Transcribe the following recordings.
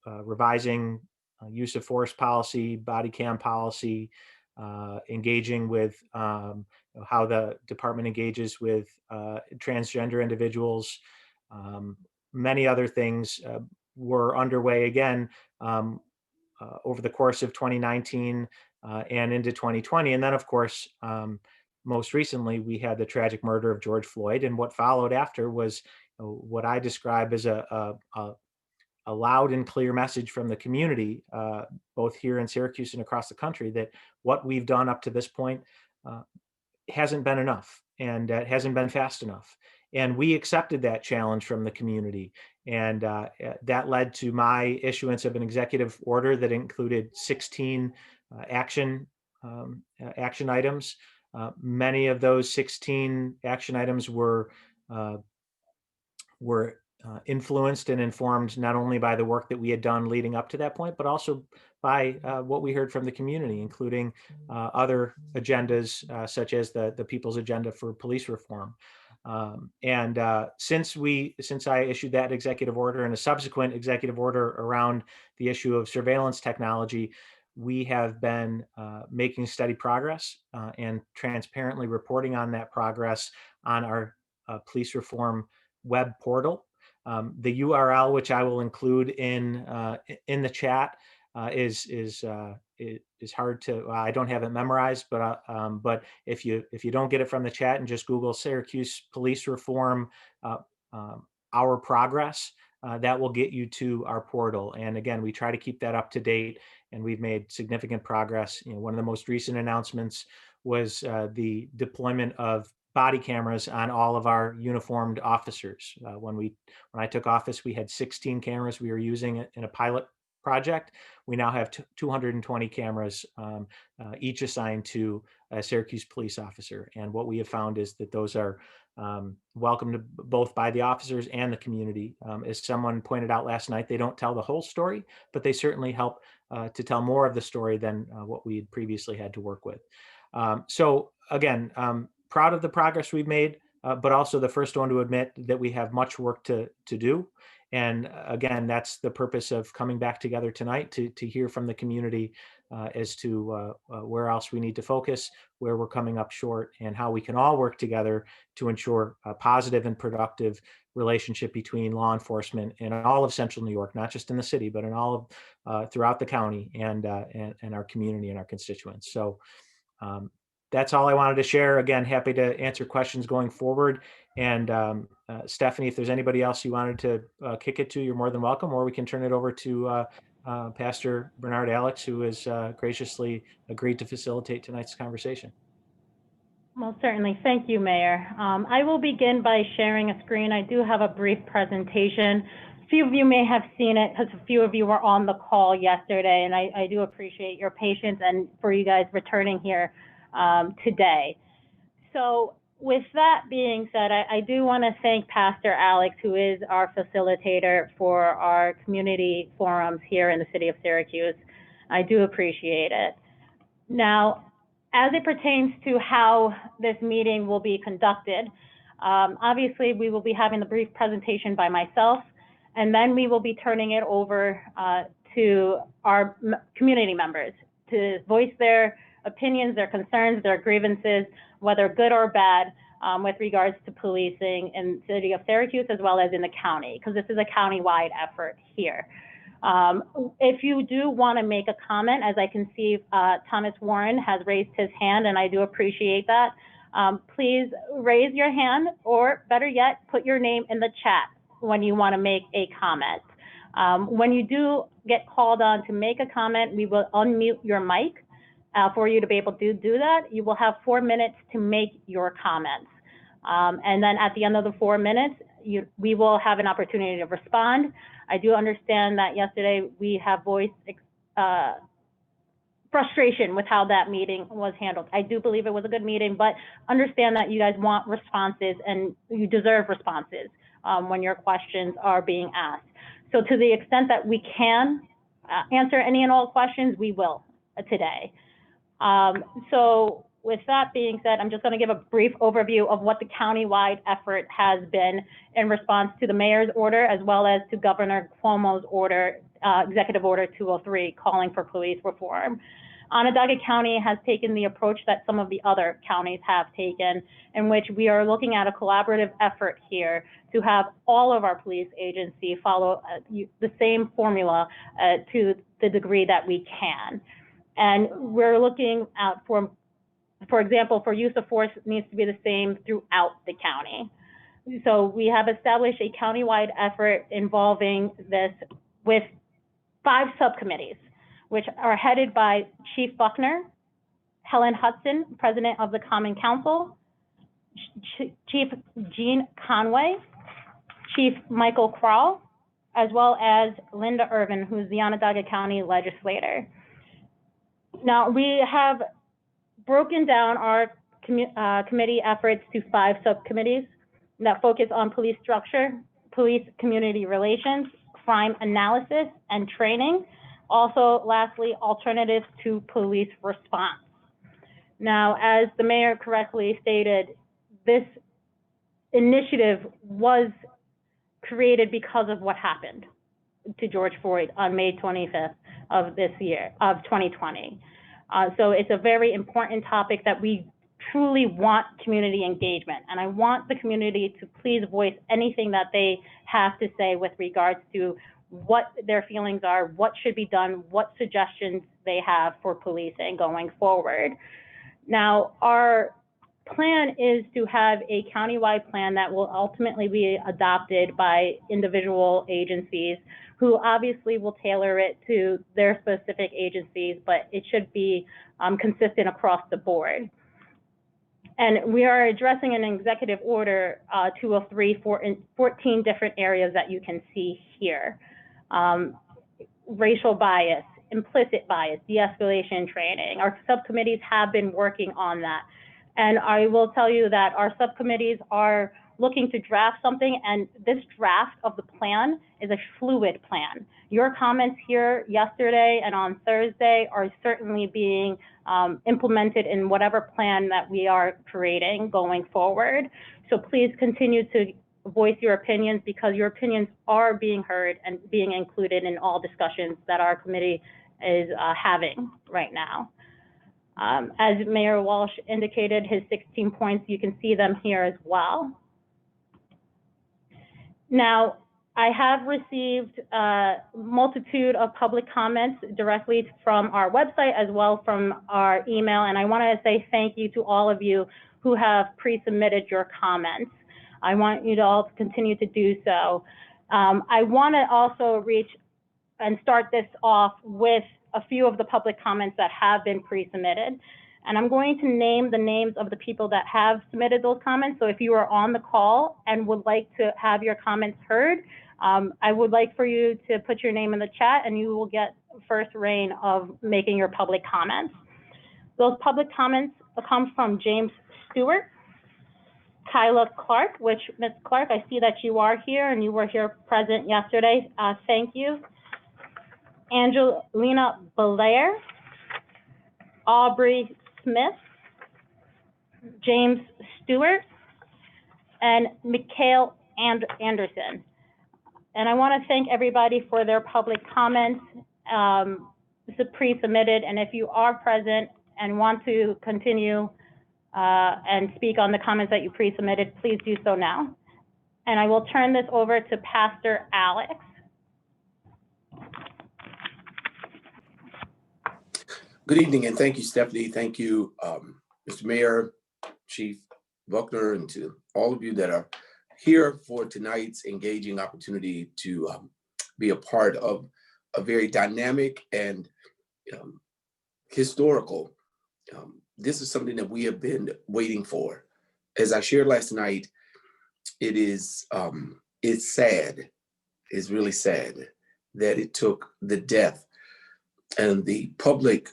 revising use of force policy, body cam policy, engaging with how the department engages with transgender individuals. Many other things were underway again over the course of 2019 and into 2020. And then, of course, most recently, we had the tragic murder of George Floyd. And what followed after was what I describe as a loud and clear message from the community, both here in Syracuse and across the country, that what we've done up to this point hasn't been enough, and it hasn't been fast enough. And we accepted that challenge from the community. And that led to my issuance of an executive order that included 16 action items. Many of those 16 action items were influenced and informed not only by the work that we had done leading up to that point, but also by what we heard from the community, including other agendas such as the People's Agenda for Police Reform. Since I issued that executive order and a subsequent executive order around the issue of surveillance technology, we have been making steady progress and transparently reporting on that progress on our police reform web portal. The URL, which I will include in the chat, is hard to. I don't have it memorized, but if you don't get it from the chat and just Google Syracuse Police Reform, our progress, that will get you to our portal. And again, we try to keep that up to date, and we've made significant progress. One of the most recent announcements was the deployment of body cameras on all of our uniformed officers. When I took office, we had 16 cameras we were using in a pilot project. We now have 220 cameras, each assigned to a Syracuse police officer. And what we have found is that those are welcomed both by the officers and the community. As someone pointed out last night, they don't tell the whole story, but they certainly help to tell more of the story than what we had previously had to work with. So again, proud of the progress we've made, but also the first one to admit that we have much work to do. And again, that's the purpose of coming back together tonight to hear from the community as to where else we need to focus, where we're coming up short, and how we can all work together to ensure a positive and productive relationship between law enforcement in all of Central New York, not just in the city, but in all of throughout the county and our community and our constituents. So that's all I wanted to share. Again, happy to answer questions going forward. And Stephanie, if there's anybody else you wanted to kick it to, you're more than welcome, or we can turn it over to Pastor Bernard Alex, who has graciously agreed to facilitate tonight's conversation. Well, certainly. Thank you, Mayor. I will begin by sharing a screen. I do have a brief presentation. A few of you may have seen it because a few of you were on the call yesterday, and I do appreciate your patience and for you guys returning here today. So with that being said, I do want to thank Pastor Alex, who is our facilitator for our community forums here in the city of Syracuse. I do appreciate it. Now, as it pertains to how this meeting will be conducted, obviously we will be having the brief presentation by myself, and then we will be turning it over to our community members to voice their opinions, their concerns, their grievances, whether good or bad, with regards to policing in the city of Syracuse as well as in the county, because this is a county-wide effort here. If you do want to make a comment, as I can see, Thomas Warren has raised his hand, and I do appreciate that. Please raise your hand, or better yet, put your name in the chat when you want to make a comment. When you do get called on to make a comment, we will unmute your mic for you to be able to do that. You will have 4 minutes to make your comments. And then at the end of the 4 minutes, we will have an opportunity to respond. I do understand that yesterday we have voiced frustration with how that meeting was handled. I do believe it was a good meeting, but understand that you guys want responses and you deserve responses when your questions are being asked. So to the extent that we can answer any and all questions, we will today. So with that being said, I'm just going to give a brief overview of what the county-wide effort has been in response to the mayor's order, as well as to Governor Cuomo's order Executive Order 203 calling for police reform. Onondaga County has taken the approach that some of the other counties have taken, in which we are looking at a collaborative effort here to have all of our police agencies follow the same formula to the degree that we can. And we're looking at, for example, for use of force needs to be the same throughout the county. So we have established a countywide effort involving this with 5 subcommittees, which are headed by Chief Buckner, Helen Hudson, President of the Common Council, Chief Gene Conway, Chief Michael Krall, as well as Linda Irvin, who's the Onondaga County legislator. Now, we have broken down our committee efforts to 5 subcommittees that focus on police structure, police community relations, crime analysis and training. Also, lastly, alternatives to police response. Now, as the mayor correctly stated, this initiative was created because of what happened to George Floyd on May 25th of this year, of 2020. So it's a very important topic that we truly want community engagement. And I want the community to please voice anything that they have to say with regards to what their feelings are, what should be done, what suggestions they have for policing going forward. Now, our plan is to have a countywide plan that will ultimately be adopted by individual agencies who obviously will tailor it to their specific agencies, but it should be consistent across the board. And we are addressing an executive order 203 for 14 different areas that you can see here. Racial bias, implicit bias, de-escalation training. Our subcommittees have been working on that. And I will tell you that our subcommittees are looking to draft something, and this draft of the plan is a fluid plan. Your comments here yesterday and on Thursday are certainly being implemented in whatever plan that we are creating going forward. So please continue to voice your opinions, because your opinions are being heard and being included in all discussions that our committee is having right now. As Mayor Walsh indicated, his 16 points, you can see them here as well. Now, I have received a multitude of public comments directly from our website as well from our email, and I want to say thank you to all of you who have pre-submitted your comments. I want you to all continue to do so. I want to also reach and start this off with a few of the public comments that have been pre-submitted. And I'm going to name the names of the people that have submitted those comments. So if you are on the call and would like to have your comments heard, I would like for you to put your name in the chat, and you will get first reign of making your public comments. Those public comments come from James Stewart, Kyla Clark, which, Ms. Clark, I see that you are here and you were here present yesterday. Thank you. Angelina Belair, Aubrey Smith, James Stewart, and Mikhail Anderson. And I want to thank everybody for their public comments. This is pre-submitted, and if you are present and want to continue and speak on the comments that you pre-submitted, please do so now. And I will turn this over to Pastor Alex. Good evening, and thank you, Stephanie. Thank you, Mr. Mayor, Chief Buckner, and to all of you that are here for tonight's engaging opportunity to be a part of a very dynamic and historical. This is something that we have been waiting for. As I shared last night, it is it's sad. It's really sad that it took the death and the public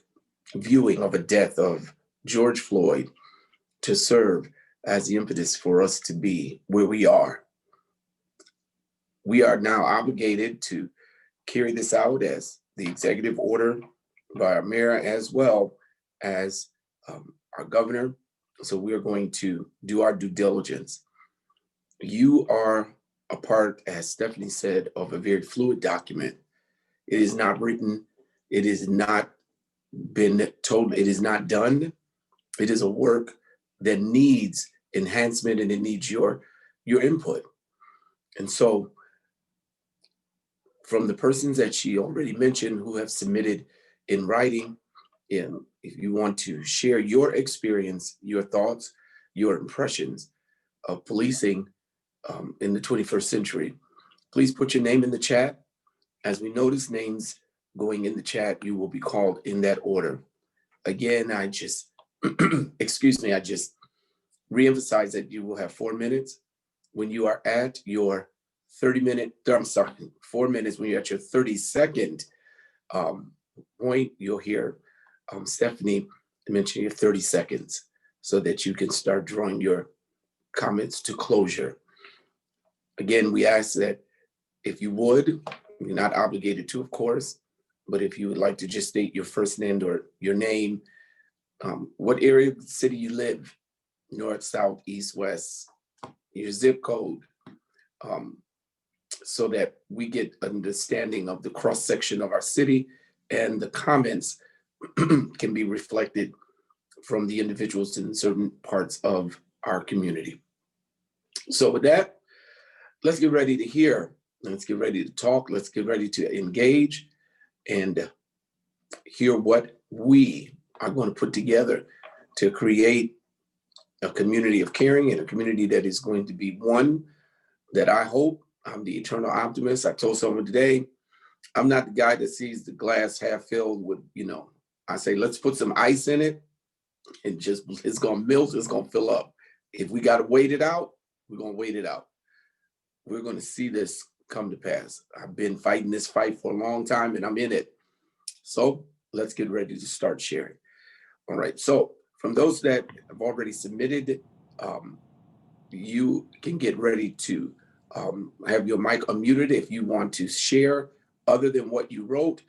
viewing of a death of George Floyd to serve as the impetus for us to be where we are. We are now obligated to carry this out as the executive order by our mayor as well as our governor. So we are going to do our due diligence. You are a part, as Stephanie said, of a very fluid document. It is not written. It is not been told. It is not done. It is a work that needs enhancement and it needs your input. And so from the persons that she already mentioned who have submitted in writing, and if you want to share your experience, your thoughts, your impressions of policing in the 21st century, please put your name in the chat. As we notice names going in the chat, you will be called in that order. Again, I just, excuse me, I just reemphasize that you will have 4 minutes. When you are at your 4 minutes, when you're at your 30-second point, you'll hear Stephanie mention your 30 seconds so that you can start drawing your comments to closure. Again, we ask that if you would, you're not obligated to, of course, but if you would like to just state your first name or your name, what area of the city you live, north, south, east, west, your zip code, so that we get understanding of the cross section of our city and the comments can be reflected from the individuals in certain parts of our community. So with that, let's get ready to hear. Let's get ready to talk. Let's get ready to engage and hear what we are going to put together to create a community of caring and a community that is going to be one that I hope, I'm the eternal optimist. I told someone today, I'm not the guy that sees the glass half filled with, I say, let's put some ice in it and just, it's going to melt, it's going to fill up. If we got to wait it out, we're going to wait it out. We're going to see this come to pass. I've been fighting this fight for a long time and I'm in it. So let's get ready to start sharing. All right. So from those that have already submitted, you can get ready to have your mic unmuted if you want to share other than what you wrote.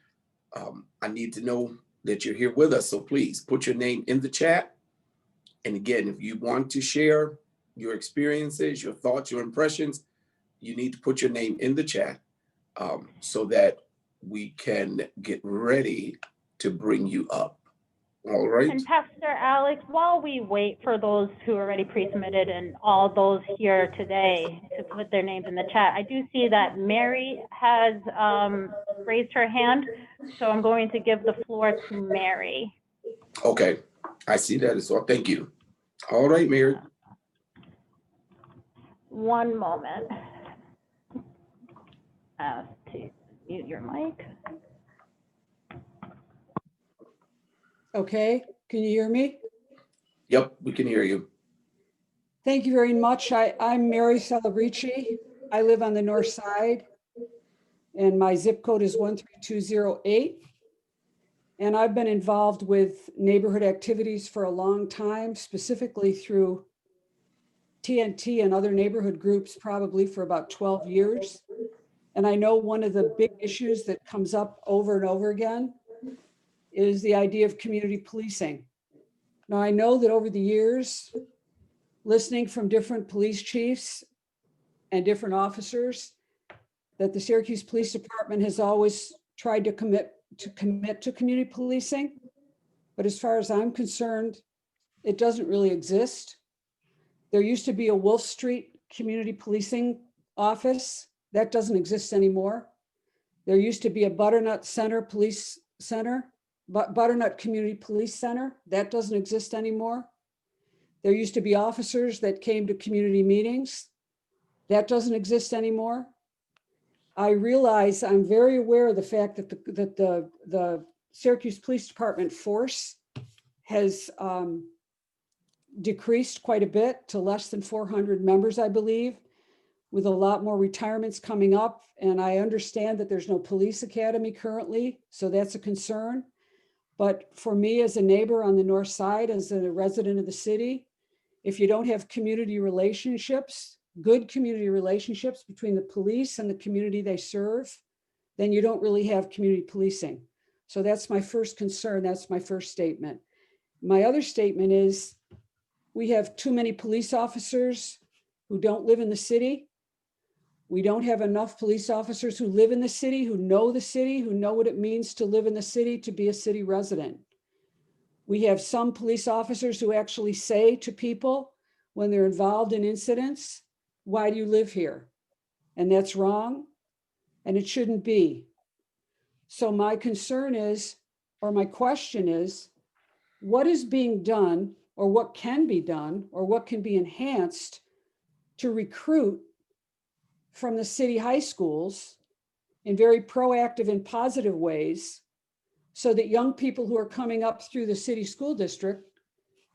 I need to know that you're here with us. So please put your name in the chat. And again, if you want to share your experiences, your thoughts, your impressions, you need to put your name in the chat so that we can get ready to bring you up. All right. And Pastor Alex, while we wait for those who already pre-submitted and all those here today to put their names in the chat, I do see that Mary has raised her hand. So I'm going to give the floor to Mary. Okay, I see that as well. Thank you. All right, Mary. One moment. To mute your mic. Okay, can you hear me? Yep, we can hear you. Thank you very much. I'm Mary Celebrici. I live on the north side and my zip code is 13208. And I've been involved with neighborhood activities for a long time, specifically through TNT and other neighborhood groups, probably for about 12 years. And I know one of the big issues that comes up over and over again is the idea of community policing. Now, I know that over the years, listening from different police chiefs and different officers, that the Syracuse Police Department has always tried to commit to community policing. But as far as I'm concerned, it doesn't really exist. There used to be a Wolf Street community policing office. That doesn't exist anymore. There used to be a Butternut Center Police Center, Butternut Community Police Center. That doesn't exist anymore. There used to be officers that came to community meetings. That doesn't exist anymore. I realize, I'm very aware of the fact that the Syracuse Police Department force has decreased quite a bit to less than 400 members, I believe, with a lot more retirements coming up. And I understand that there's no police academy currently, so that's a concern. But for me as a neighbor on the north side, as a resident of the city, if you don't have community relationships, good community relationships between the police and the community they serve, then you don't really have community policing. So that's my first concern. That's my first statement. My other statement is we have too many police officers who don't live in the city. We don't have enough police officers who live in the city, who know what it means to live in the city, to be a city resident. We have some police officers who actually say to people when they're involved in incidents, why do you live here? And that's wrong, and it shouldn't be. So my concern is, or my question is, what is being done, or what can be done, or what can be enhanced to recruit from the city high schools in very proactive and positive ways, so that young people who are coming up through the city school district,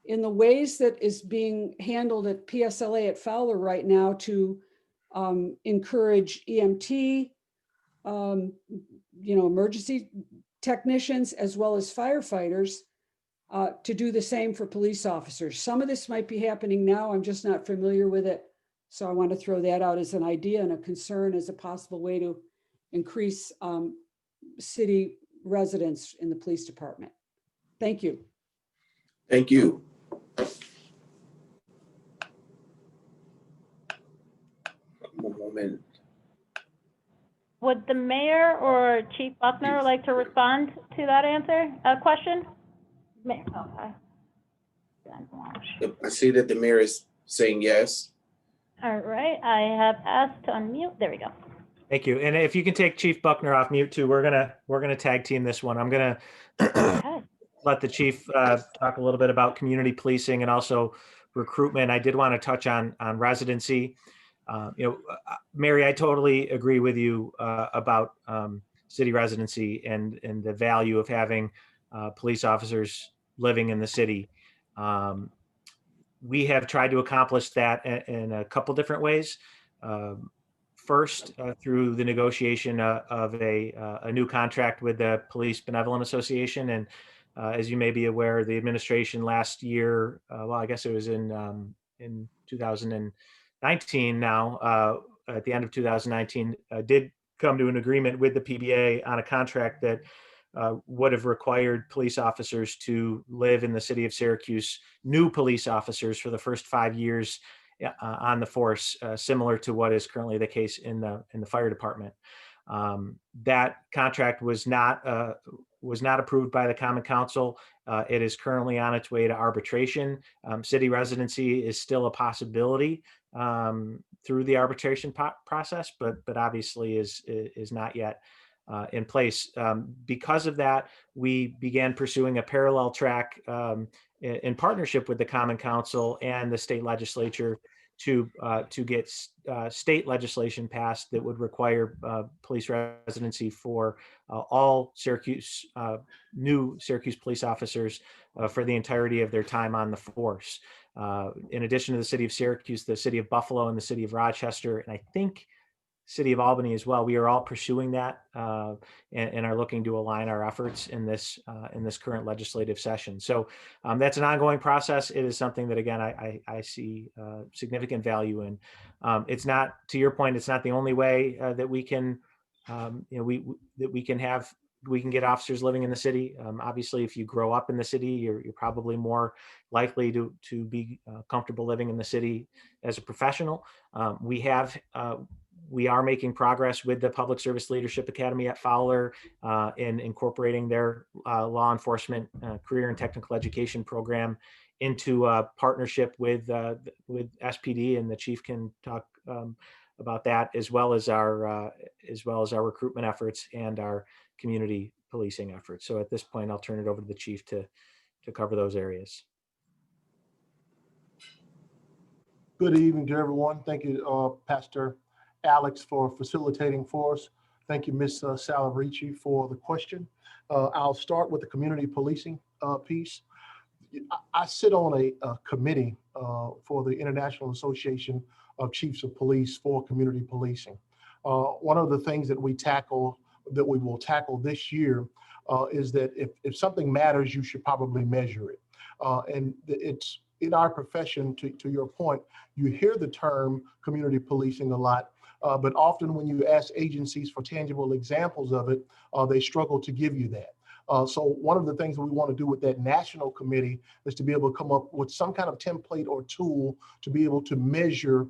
in the ways that is being handled at PSLA at Fowler right now to encourage EMT, emergency technicians, as well as firefighters, to do the same for police officers. Some of this might be happening now. I'm just not familiar with it. So I want to throw that out as an idea and a concern as a possible way to increase city residents in the police department. Thank you. Thank you. One moment. Would the mayor or Chief Buckner like to respond to that question? Okay. I see that the mayor is saying yes. All right, I have asked to unmute. There we go. Thank you. And if you can take Chief Buckner off mute too, we're gonna tag team this one. I'm gonna Okay. let the chief talk a little bit about community policing and also recruitment. I did want to touch on residency. Mary, I totally agree with you about city residency and the value of having police officers living in the city. We have tried to accomplish that in a couple different ways. First, through the negotiation of a new contract with the Police Benevolent Association. And as you may be aware, the administration last year, well, I guess it was in 2019 now, at the end of 2019, did come to an agreement with the PBA on a contract that would have required police officers to live in the city of Syracuse, new police officers for the first 5 years on the force, similar to what is currently the case in the fire department. That contract was not approved by the Common Council. It is currently on its way to arbitration. City residency is still a possibility through the arbitration process, but obviously is not yet in place. Because of that, we began pursuing a parallel track in partnership with the Common Council and the state legislature to get state legislation passed that would require police residency for all Syracuse new Syracuse police officers for the entirety of their time on the force. In addition to the city of Syracuse, the city of Buffalo and the city of Rochester, and I think city of Albany as well. We are all pursuing that and are looking to align our efforts in this current legislative session. So that's an ongoing process. It is something that, again, I see significant value in. It's not, to your point, it's not the only way that we can, we can get officers living in the city. Obviously, if you grow up in the city, you're probably more likely to be comfortable living in the city as a professional. We are making progress with the Public Service Leadership Academy at Fowler in incorporating their law enforcement career and technical education program into a partnership with SPD, and the chief can talk about that, as well as our recruitment efforts and our community policing efforts. So at this point, I'll turn it over to the chief to cover those areas. Good evening to everyone. Thank you, Pastor Alex, for facilitating for us. Thank you, Ms. Salavrici, for the question. I'll start with the community policing piece. I sit on a committee for the International Association of Chiefs of Police for community policing. One of the things that we will tackle this year is that if something matters, you should probably measure it. And it's in our profession, to your point, you hear the term community policing a lot, but often when you ask agencies for tangible examples of it, they struggle to give you that. So one of the things that we want to do with that national committee is to be able to come up with some kind of template or tool to be able to measure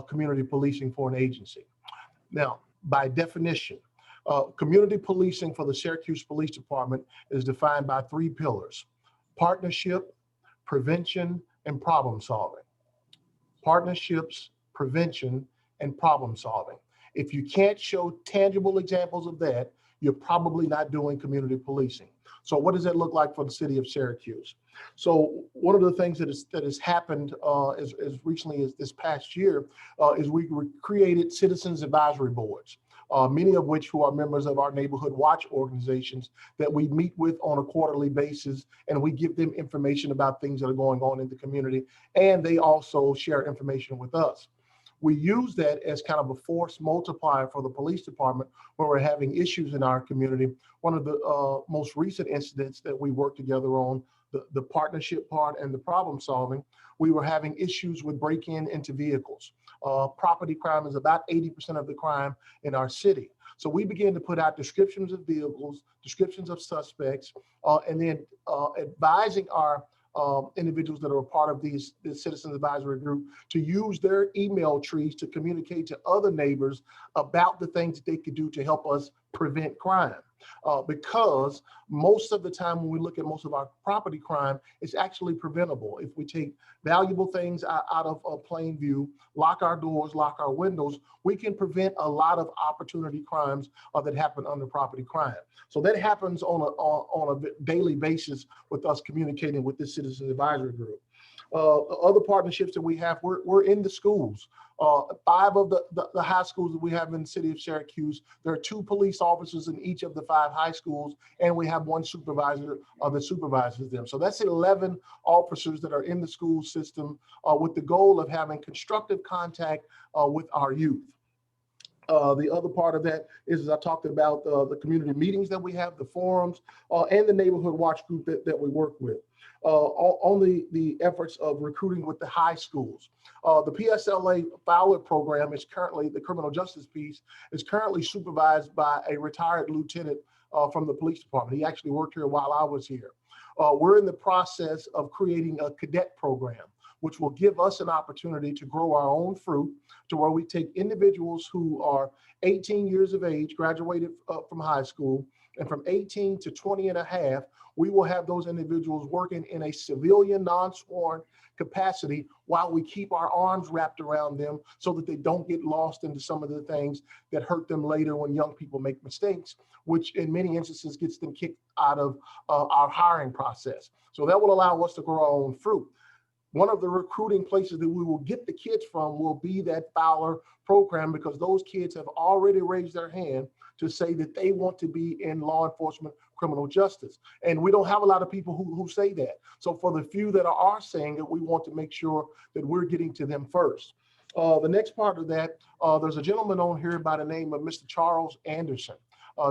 community policing for an agency. Now, by definition, community policing for the Syracuse Police Department is defined by 3 pillars: partnership, prevention, and problem solving. Partnerships, prevention, and problem solving. If you can't show tangible examples of that, you're probably not doing community policing. So what does that look like for the city of Syracuse? So one of the things that has happened as recently as this past year is we created citizens advisory boards, many of which who are members of our neighborhood watch organizations that we meet with on a quarterly basis, and we give them information about things that are going on in the community, and they also share information with us. We use that as kind of a force multiplier for the police department when we're having issues in our community. One of the most recent incidents that we worked together on, the partnership part and the problem solving, we were having issues with break-in into vehicles. Property crime is about 80% of the crime in our city. So we began to put out descriptions of vehicles, descriptions of suspects, and then advising our individuals that are a part of this citizens advisory group to use their email trees to communicate to other neighbors about the things that they could do to help us prevent crime. Because most of the time when we look at most of our property crime, it's actually preventable. If we take valuable things out of plain view, lock our doors, lock our windows, we can prevent a lot of opportunity crimes that happen under property crime. So that happens on a daily basis with us communicating with this citizen advisory group. Other partnerships that we have, we're in the schools. 5 of the high schools that we have in the city of Syracuse, there are 2 police officers in each of the 5 high schools, and we have 1 supervisor that supervises them. So that's 11 officers that are in the school system with the goal of having constructive contact with our youth. The other part of that is, as I talked about, the community meetings that we have, the forums, and the neighborhood watch group that we work with. On the efforts of recruiting with the high schools. The PSLA Fowler program is currently, the criminal justice piece, is currently supervised by a retired lieutenant from the police department. He actually worked here while I was here. We're in the process of creating a cadet program, which will give us an opportunity to grow our own fruit to where we take individuals who are 18 years of age, graduated from high school, and from 18 to 20 and a half, we will have those individuals working in a civilian non-sworn capacity while we keep our arms wrapped around them so that they don't get lost into some of the things that hurt them later when young people make mistakes, which in many instances gets them kicked out of our hiring process. So that will allow us to grow our own fruit. One of the recruiting places that we will get the kids from will be that Fowler program, because those kids have already raised their hand to say that they want to be in law enforcement criminal justice. And we don't have a lot of people who say that. So for the few that are saying it, we want to make sure that we're getting to them first. The next part of that, there's a gentleman on here by the name of Mr. Charles Anderson.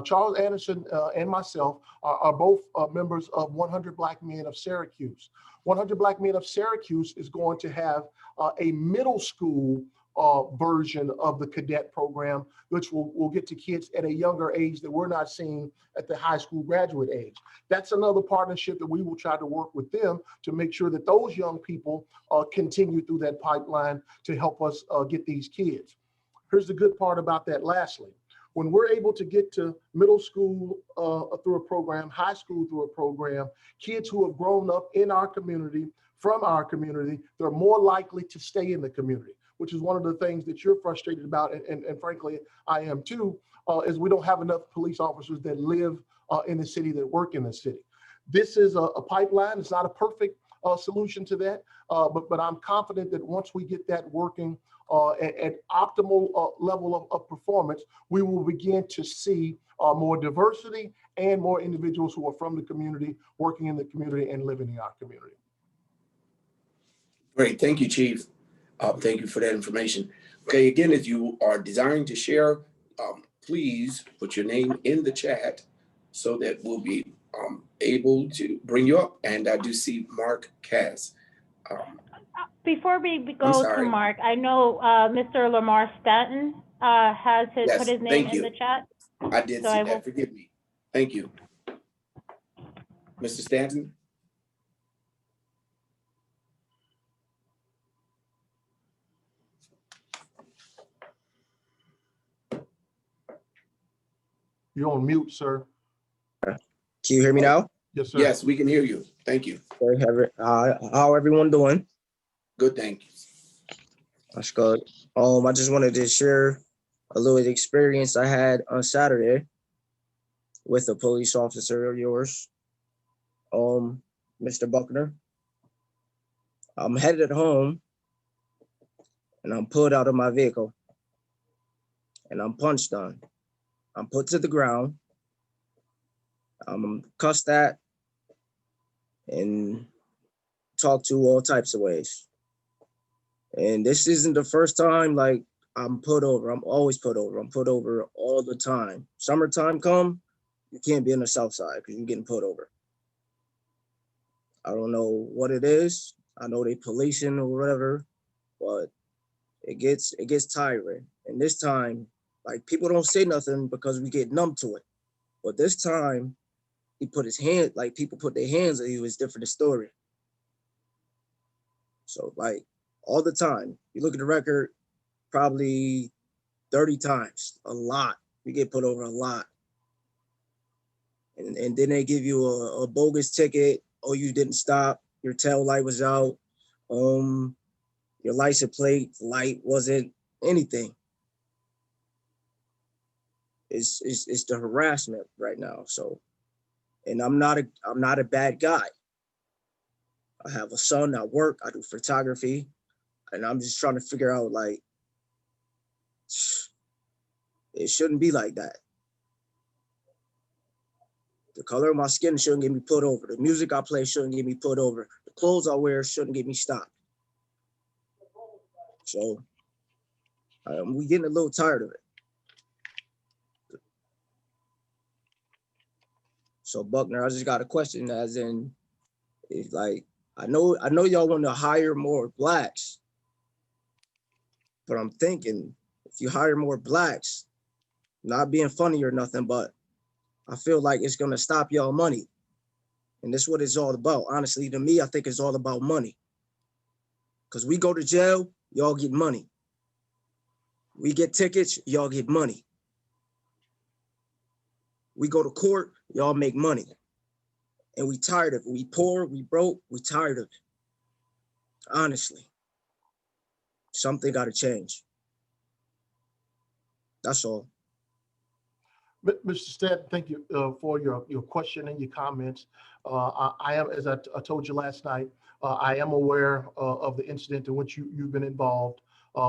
Charles Anderson and myself are both members of 100 Black Men of Syracuse. 100 Black Men of Syracuse is going to have a middle school version of the cadet program, which will get to kids at a younger age that we're not seeing at the high school graduate age. That's another partnership that we will try to work with them to make sure that those young people continue through that pipeline to help us get these kids. Here's the good part about that lastly. When we're able to get to middle school through a program, high school through a program, kids who have grown up in our community, from our community, they're more likely to stay in the community, which is one of the things that you're frustrated about, and frankly, I am too, is we don't have enough police officers that live in the city, that work in the city. This is a pipeline. It's not a perfect solution to that, but I'm confident that once we get that working at optimal level of performance, we will begin to see more diversity and more individuals who are from the community, working in the community and living in our community. Great, thank you, Chief. Thank you for that information. Okay, again, if you are desiring to share, please put your name in the chat so that we'll be able to bring you up. And I do see Mark Cass. Before we go to Mark, I know Mr. Lamar Stanton has put his name in the chat. I did see that, forgive me. Thank you. Mr. Stanton? You're on mute, sir. Can you hear me now? Yes, sir. Yes, we can hear you. Thank you. How everyone doing? Good, thank you. That's good. I just wanted to share a little experience I had on Saturday with a police officer of yours, Mr. Buckner. I'm headed home and I'm pulled out of my vehicle and I'm punched on. I'm put to the ground. I'm cussed at and talked to all types of ways. And this isn't the first time like I'm put over. I'm always put over. I'm put over all the time. Summertime come, you can't be in the South Side because you're getting put over. I don't know what it is. I know they policing or whatever, but it gets tiring. And this time, like people don't say nothing because we get numb to it. But this time, he put his hand, like people put their hands on you, it's different story. So like all the time, you look at the record, probably 30 times, a lot. We get put over a lot. And then they give you a bogus ticket. Oh, you didn't stop. Your tail light was out. Your license plate light wasn't anything. It's the harassment right now. So, and I'm not a bad guy. I have a son, I work, I do photography, and I'm just trying to figure out like, it shouldn't be like that. The color of my skin shouldn't get me put over. The music I play shouldn't get me put over. The clothes I wear shouldn't get me stopped. So we getting a little tired of it. So Buckner, I just got a question as in, it's like, I know y'all want to hire more blacks, but I'm thinking if you hire more blacks, not being funny or nothing, but I feel like it's gonna stop y'all money. And that's what it's all about. Honestly, to me, I think it's all about money. Because we go to jail, y'all get money. We get tickets, y'all get money. We go to court, y'all make money. And we tired of it. We poor, we broke, we tired of it. Honestly, something gotta change. That's all. Mr. Stanton, thank you for your question and your comments. I am, as I told you last night, I am aware of the incident in which you've been involved.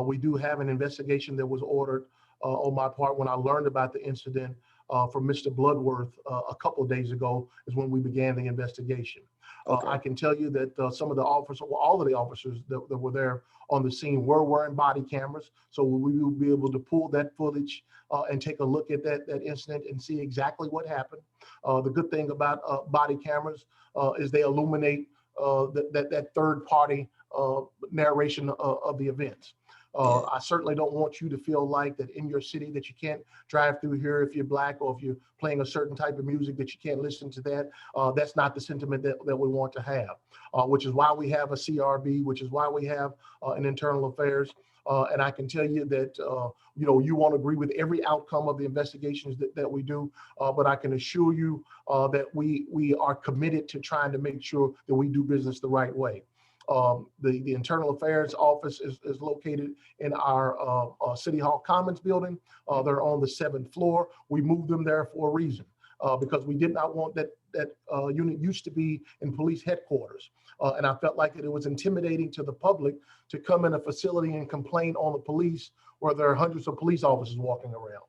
We do have an investigation that was ordered on my part. When I learned about the incident from Mr. Bloodworth a couple of days ago is when we began the investigation. Okay. I can tell you that some of the officers, well, all of the officers that were there on the scene were wearing body cameras. So we will be able to pull that footage and take a look at that incident and see exactly what happened. The good thing about body cameras is they illuminate that third party narration of the events. I certainly don't want you to feel like that in your city that you can't drive through here if you're black, or if you're playing a certain type of music that you can't listen to that. That's not the sentiment that we want to have, which is why we have a CRB, which is why we have an internal affairs. And I can tell you that, you won't agree with every outcome of the investigations that we do, but I can assure you that we are committed to trying to make sure that we do business the right way. The Internal Affairs Office is located in our City Hall Commons building. They're on the 7th floor. We moved them there for a reason, because we did not want that unit used to be in police headquarters. And I felt like it was intimidating to the public to come in a facility and complain on the police where there are hundreds of police officers walking around.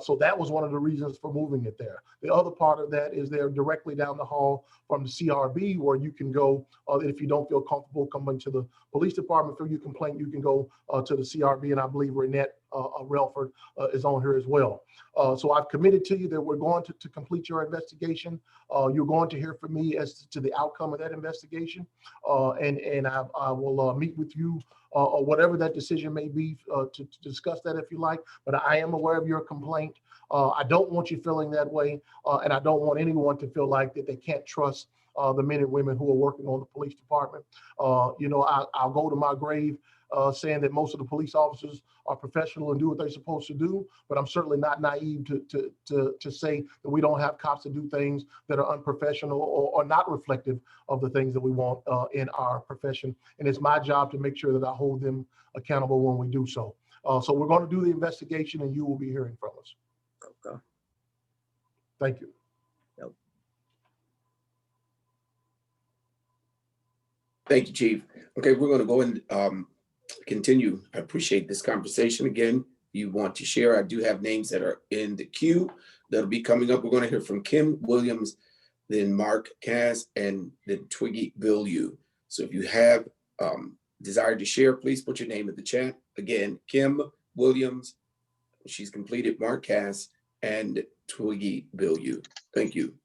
So that was one of the reasons for moving it there. The other part of that is they're directly down the hall from the CRB, where you can go, if you don't feel comfortable coming to the police department for your complaint, you can go to the CRB, and I believe Renette Relford is on here as well. So I've committed to you that we're going to complete your investigation. You're going to hear from me as to the outcome of that investigation, and I will meet with you or whatever that decision may be to discuss that if you like. But I am aware of your complaint. I don't want you feeling that way, and I don't want anyone to feel like that they can't trust the men and women who are working on the police department. I'll go to my grave saying that most of the police officers are professional and do what they're supposed to do, but I'm certainly not naive to say that we don't have cops that do things that are unprofessional or not reflective of the things that we want in our profession. And it's my job to make sure that I hold them accountable when we do so. So we're going to do the investigation, and you will be hearing from us. Okay. Thank you. Yep. Thank you, Chief. Okay, we're going to go and continue. I appreciate this conversation. Again, you want to share, I do have names that are in the queue that'll be coming up. We're going to hear from Kim Williams, then Mark Cass, and then Twiggy Villieu. So if you have desire to share, please put your name in the chat. Again, Kim Williams, she's completed, Mark Cass, and Twiggy Villieu. Thank you.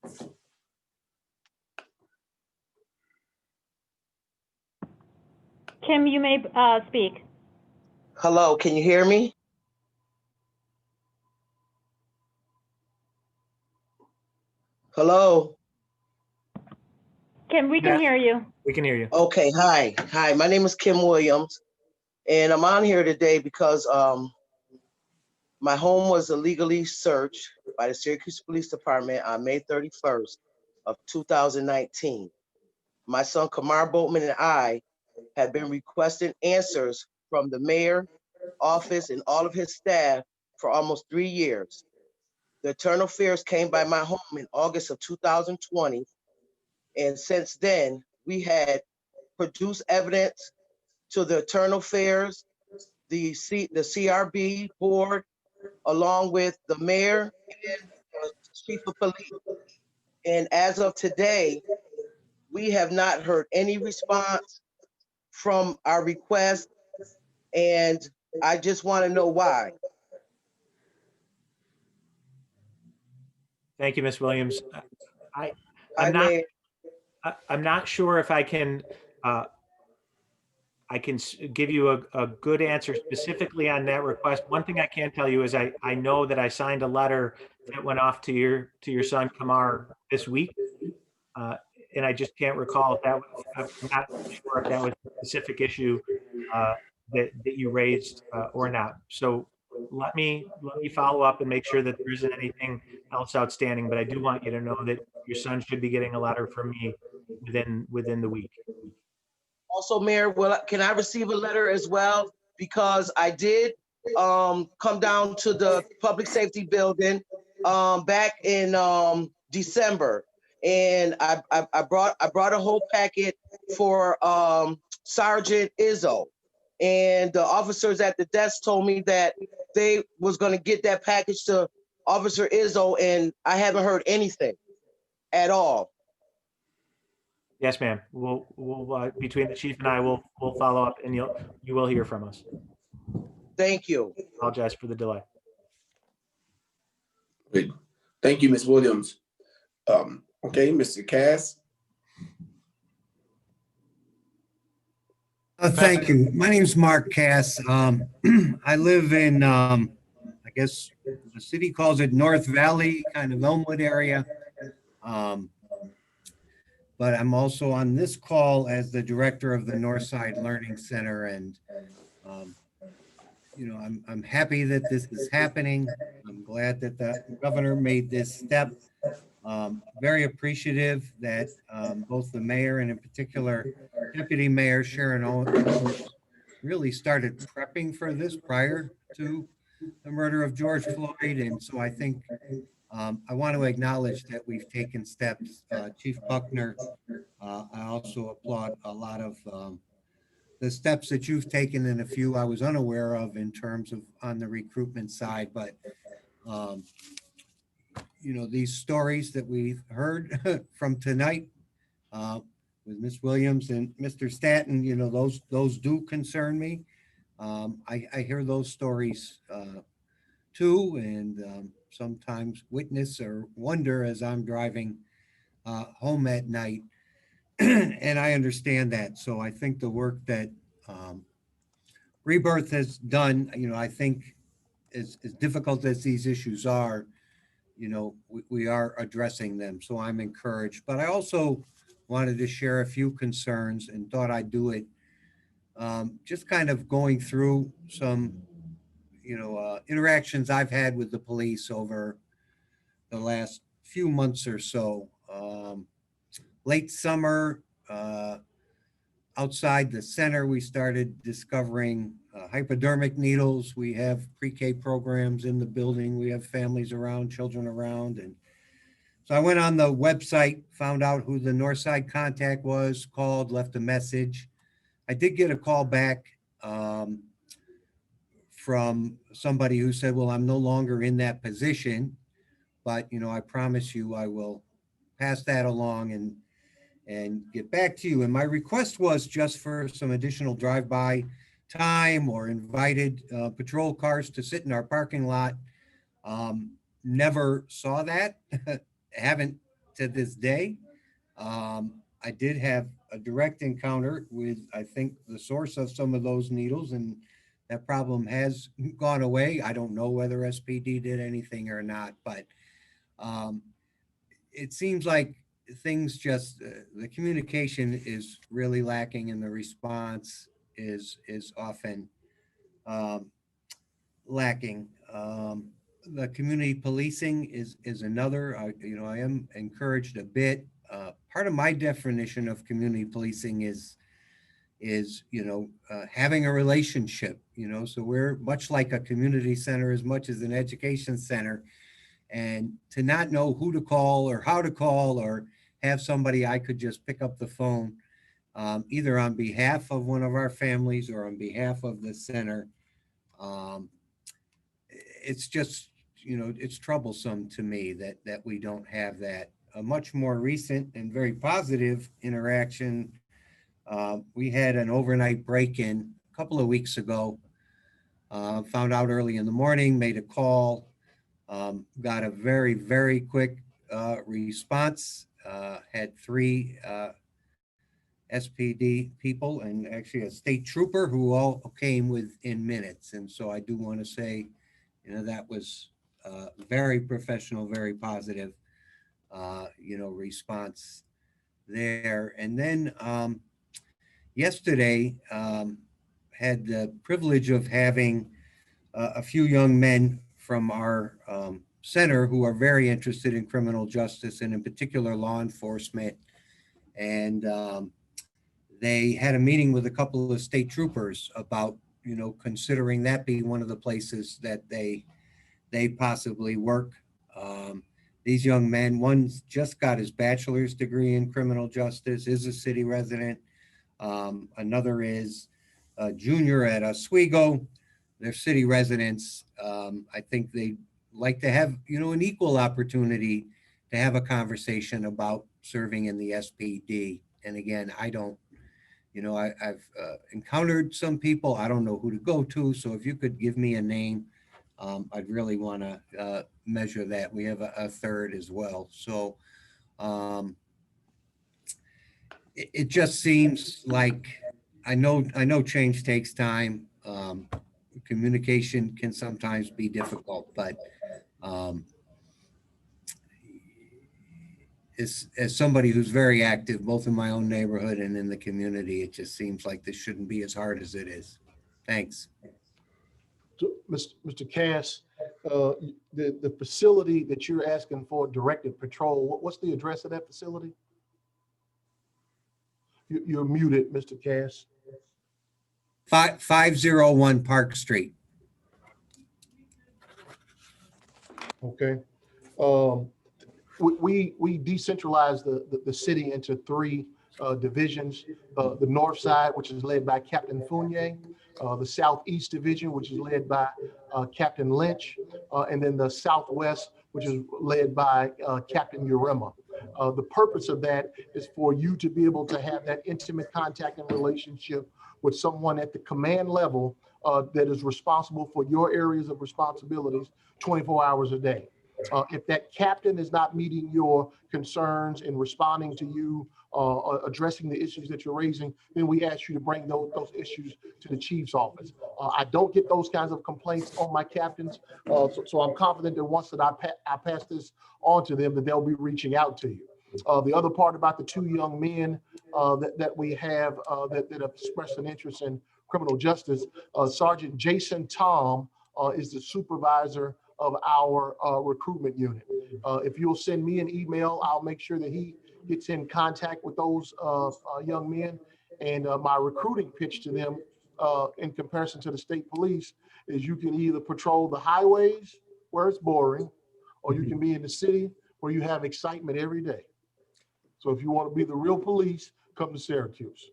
Kim, you may speak. Hello, can you hear me? Hello. Kim, we can Yes. hear you. We can hear you. Okay, hi. Hi, my name is Kim Williams, and I'm on here today because my home was illegally searched by the Syracuse Police Department on May 31st of 2019. My son Kamar Boatman and I have been requesting answers from the mayor office and all of his staff for almost 3 years. The Internal Affairs came by my home in August of 2020, and since then we had produced evidence to the Internal Affairs, the CRB board, along with the mayor and the chief of police. And as of today, we have not heard any response from our request, and I just want to know why. Thank you, Ms. Williams. I I'm not sure if I can give you a good answer specifically on that request. One thing I can tell you is I know that I signed a letter that went off to your son Kamar this week, and I just can't recall if that was, I'm not sure if that was a specific issue that you raised or not. So let me follow up and make sure that there isn't anything else outstanding. But I do want you to know that your son should be getting a letter from me within the week. Also, Mayor, can I receive a letter as well? Because I did come down to the public safety building back in December, and I brought a whole packet for Sergeant Izzo, and the officers at the desk told me that they was going to get that package to Officer Izzo, and I haven't heard anything at all. Yes, ma'am. We'll between the chief and I, we'll follow up, and you will hear from us. Thank you. Apologize for the delay. Good. Thank you, Ms. Williams. Okay, Mr. Cass. Thank you. My name is Mark Cass. I live in, I guess the city calls it North Valley, kind of Elmwood area. But I'm also on this call as the director of the Northside Learning Center. And, you know, I'm happy that this is happening. I'm glad that the governor made this step. Very appreciative that both the mayor and in particular Deputy Mayor Sharon Owens really started prepping for this prior to the murder of George Floyd. And so I think I want to acknowledge that we've taken steps. Chief Buckner, I also applaud a lot of the steps that you've taken and a few I was unaware of in terms of on the recruitment side. But, you know, these stories that we've heard from tonight with Ms. Williams and Mr. Stanton, you know, those do concern me. I hear those stories too, and sometimes witness or wonder as I'm driving home at night. And I understand that. So I think the work that Rebirth has done, you know, I think as difficult as these issues are, you know, we are addressing them. So I'm encouraged. But I also wanted to share a few concerns and thought I'd do it just kind of going through some, interactions I've had with the police over the last few months or so. Late summer, outside the center, we started discovering hypodermic needles. We have pre-K programs in the building. We have families around, children around. And so I went on the website, found out who the Northside contact was, called, left a message. I did get a call back from somebody who said, well, I'm no longer in that position, but, I promise you I will pass that along and get back to you. And my request was just for some additional drive-by time or invited patrol cars to sit in our parking lot. Never saw that, haven't to this day. I did have a direct encounter with, I think, the source of some of those needles, and that problem has gone away. I don't know whether SPD did anything or not, but it seems like things just, the communication is really lacking and the response is often lacking. The community policing is another, I am encouraged a bit. Part of my definition of community policing is having a relationship, so we're much like a community center as much as an education center, and to not know who to call or how to call or have somebody I could just pick up the phone, either on behalf of one of our families or on behalf of the center. It's just, it's troublesome to me that we don't have that. A much more recent and very positive interaction. We had an overnight break-in a couple of weeks ago. Found out early in the morning, made a call, got a very, very quick response. Had 3 SPD people and actually a state trooper who all came within minutes. And so I do want to say, that was very professional, very positive, response there. And then yesterday, had the privilege of having a few young men from our center who are very interested in criminal justice and in particular law enforcement. And they had a meeting with a couple of state troopers about, considering that being one of the places that they possibly work. These young men, one's just got his bachelor's degree in criminal justice, is a city resident. Another is a junior at Oswego. They're city residents. I think they like to have, an equal opportunity to have a conversation about serving in the SPD. And again, I don't, I've encountered some people, I don't know who to go to. So if you could give me a name, I'd really want to measure that. We have a third as well. So it just seems like, I know change takes time. Communication can sometimes be difficult, but as somebody who's very active, both in my own neighborhood and in the community, it just seems like this shouldn't be as hard as it is. Thanks. So, Mr. Cass, the facility that you're asking for directed patrol, what's the address of that facility? You're muted, Mr. Cass. 501 Park Street. Okay. We decentralized the city into 3 divisions. The north side, which is led by Captain Fournier, the southeast division, which is led by Captain Lynch, and then the southwest, which is led by Captain Urema. The purpose of that is for you to be able to have that intimate contact and relationship with someone at the command level that is responsible for your areas of responsibilities 24 hours a day. If that captain is not meeting your concerns and responding to you, addressing the issues that you're raising, then we ask you to bring those issues to the chief's office. I don't get those kinds of complaints on my captains, so I'm confident that once that I pass this on to them, that they'll be reaching out to you. The other part about the two young men that we have that have expressed an interest in criminal justice, Sergeant Jason Tom is the supervisor of our recruitment unit. If you'll send me an email, I'll make sure that he gets in contact with those young men. And my recruiting pitch to them in comparison to the state police is you can either patrol the highways where it's boring, or you can be in the city where you have excitement every day. So if you want to be the real police, come to Syracuse.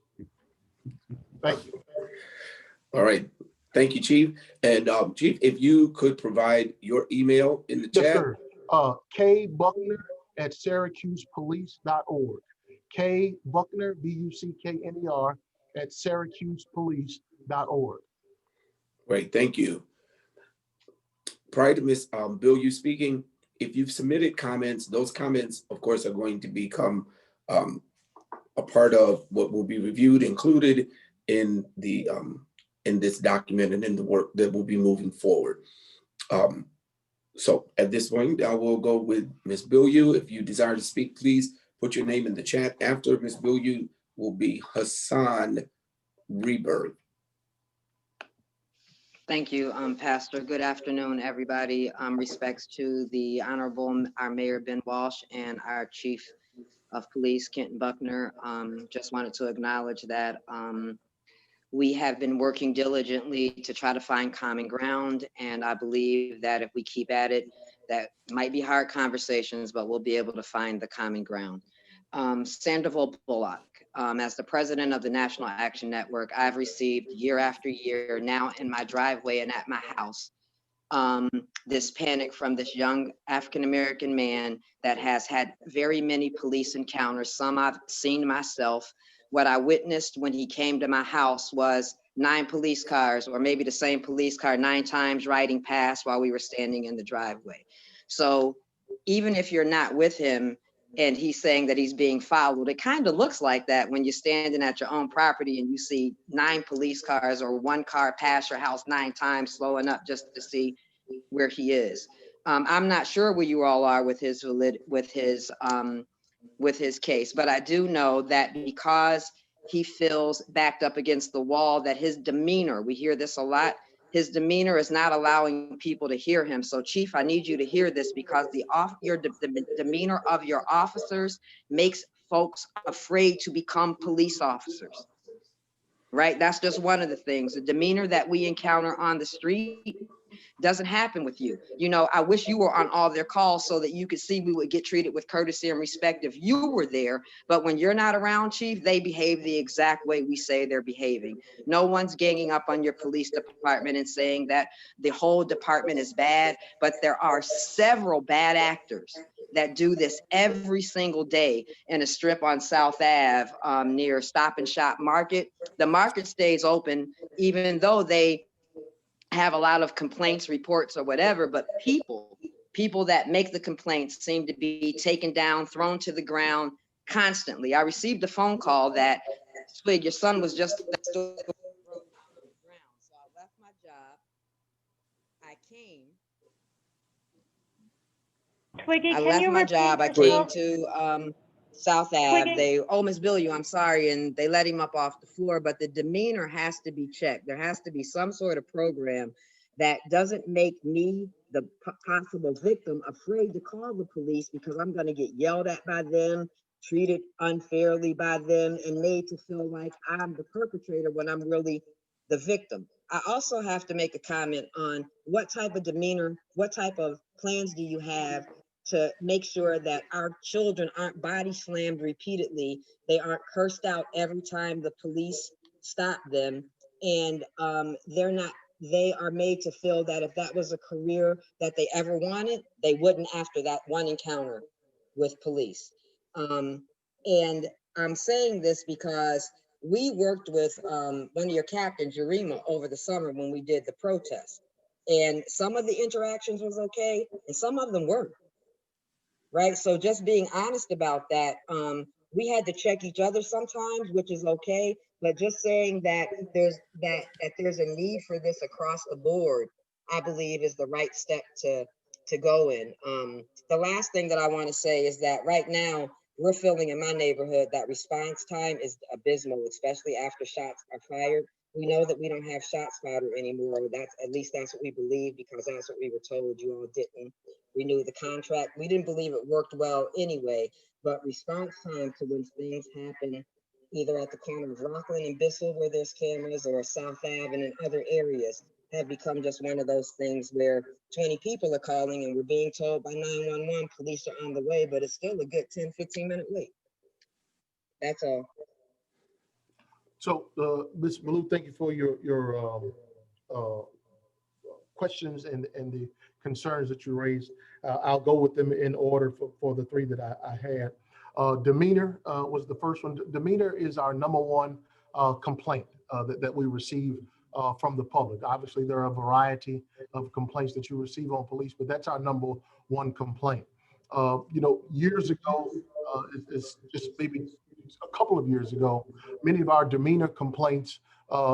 Thank you. All right. Thank you, Chief. And Chief, if you could provide your email in the Yes, chat. sir. kbuckner@syracusepolice.org. K Buckner, Buckner, @syracusepolice.org. Great, thank you. Prior to Ms. Bilyeu speaking, if you've submitted comments, those comments, of course, are going to become a part of what will be reviewed, included in the in this document and in the work that will be moving forward. So at this point, I will go with Ms. Bilyeu. If you desire to speak, please put your name in the chat. After Ms. Bilyeu will be Hassan Reberg. Thank you, Pastor. Good afternoon, everybody. Respects to the Honorable our Mayor Ben Walsh and our Chief of Police Kenton Buckner. Just wanted to acknowledge that we have been working diligently to try to find common ground, and I believe that if we keep at it, that might be hard conversations, but we'll be able to find the common ground. Sandoval Bullock, as the president of the National Action Network, I've received year after year now in my driveway and at my house, this panic from this young African-American man that has had very many police encounters, some I've seen myself. What I witnessed when he came to my house was 9 police cars, or maybe the same police car 9 times riding past while we were standing in the driveway. So even if you're not with him and he's saying that he's being followed, it kind of looks like that when you're standing at your own property and you see 9 police cars or 1 car pass your house 9 times, slowing up just to see where he is. I'm not sure where you all are with his case, but I do know that because he feels backed up against the wall, that his demeanor, we hear this a lot, his demeanor is not allowing people to hear him. So Chief, I need you to hear this, because the demeanor of your officers makes folks afraid to become police officers, right? That's just one of the things. The demeanor that we encounter on the street doesn't happen with you. You know, I wish you were on all their calls so that you could see we would get treated with courtesy and respect if you were there. But when you're not around, Chief, they behave the exact way we say they're behaving. No one's ganging up on your police department and saying that the whole department is bad, but there are several bad actors that do this every single day in a strip on South Ave near Stop and Shop Market. The market stays open even though they have a lot of complaints, reports, or whatever, but people that make the complaints seem to be taken down, thrown to the ground constantly. I received a phone call that, Swig, your son was just so I left my job. I came. Twiggy, I can left you my repeat job. I came yourself? to South Ave. Twiggy. Miss Bilyeu, I'm sorry, and they let him up off the floor, but the demeanor has to be checked. There has to be some sort of program that doesn't make me, the possible victim, afraid to call the police, because I'm going to get yelled at by them, treated unfairly by them, and made to feel like I'm the perpetrator when I'm really the victim. I also have to make a comment on what type of demeanor, what type of plans do you have to make sure that our children aren't body slammed repeatedly, they aren't cursed out every time the police stop them, and they are made to feel that if that was a career that they ever wanted, they wouldn't after that one encounter with police. And I'm saying this because we worked with one of your captains, Urema, over the summer when we did the protest. And some of the interactions was okay, and some of them weren't. Right? So just being honest about that, we had to check each other sometimes, which is okay, but just saying that there's a need for this across the board, I believe is the right step to go in. The last thing that I want to say is that right now, we're feeling in my neighborhood that response time is abysmal, especially after shots are fired. We know that we don't have shot spotter anymore. At least that's what we believe, because that's what we were told. You all didn't renew the contract. We didn't believe it worked well anyway, but response time to when things happen, either at the corner of Rockland and Bissell where there's cameras, or South Ave and in other areas, have become just one of those things where 20 people are calling and we're being told by 911 police are on the way, but it's still a good 10-15 minute wait. That's all. So, Ms. Malou, thank you for your questions and the concerns that you raised. I'll go with them in order for the three that I had. Demeanor was the first one. Demeanor is our number one complaint that we receive from the public. Obviously, there are a variety of complaints that you receive on police, but that's our number one complaint. Years ago, it's just maybe a couple of years ago, many of our demeanor complaints,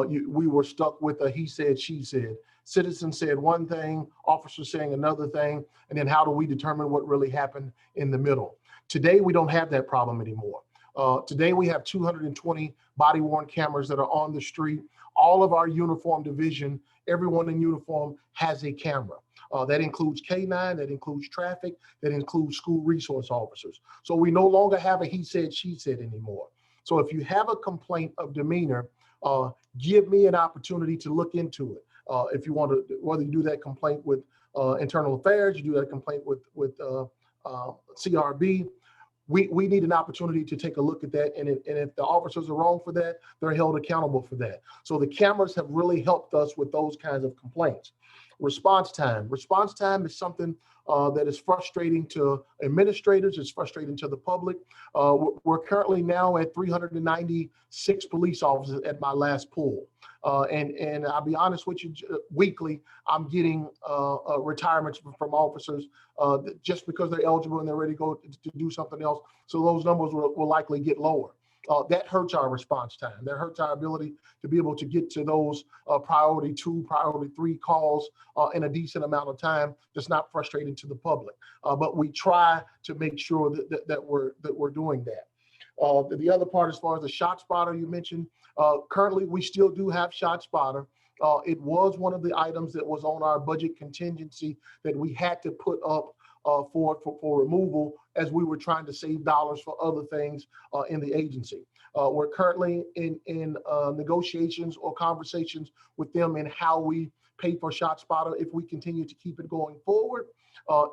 we were stuck with a he said, she said. Citizens said one thing, officers saying another thing, and then how do we determine what really happened in the middle? Today, we don't have that problem anymore. Today, we have 220 body-worn cameras that are on the street. All of our uniform division, everyone in uniform has a camera. That includes K9, that includes traffic, that includes school resource officers. So we no longer have a he said, she said anymore. So if you have a complaint of demeanor, give me an opportunity to look into it. If you want to, whether you do that complaint with internal affairs, you do that complaint with CRB, we need an opportunity to take a look at that. And if the officers are wrong for that, they're held accountable for that. So the cameras have really helped us with those kinds of complaints. Response time. Response time is something that is frustrating to administrators. It's frustrating to the public. We're currently now at 396 police officers at my last poll. And I'll be honest with you, weekly, I'm getting retirements from officers just because they're eligible and they're ready to go to do something else. So those numbers will likely get lower. That hurts our response time. That hurts our ability to be able to get to those priority 2, priority 3 calls in a decent amount of time that's not frustrating to the public. But we try to make sure that we're doing that. The other part, as far as the shot spotter you mentioned, currently we still do have shot spotter. It was one of the items that was on our budget contingency that we had to put up for removal as we were trying to save dollars for other things in the agency. We're currently in negotiations or conversations with them in how we pay for shot spotter if we continue to keep it going forward.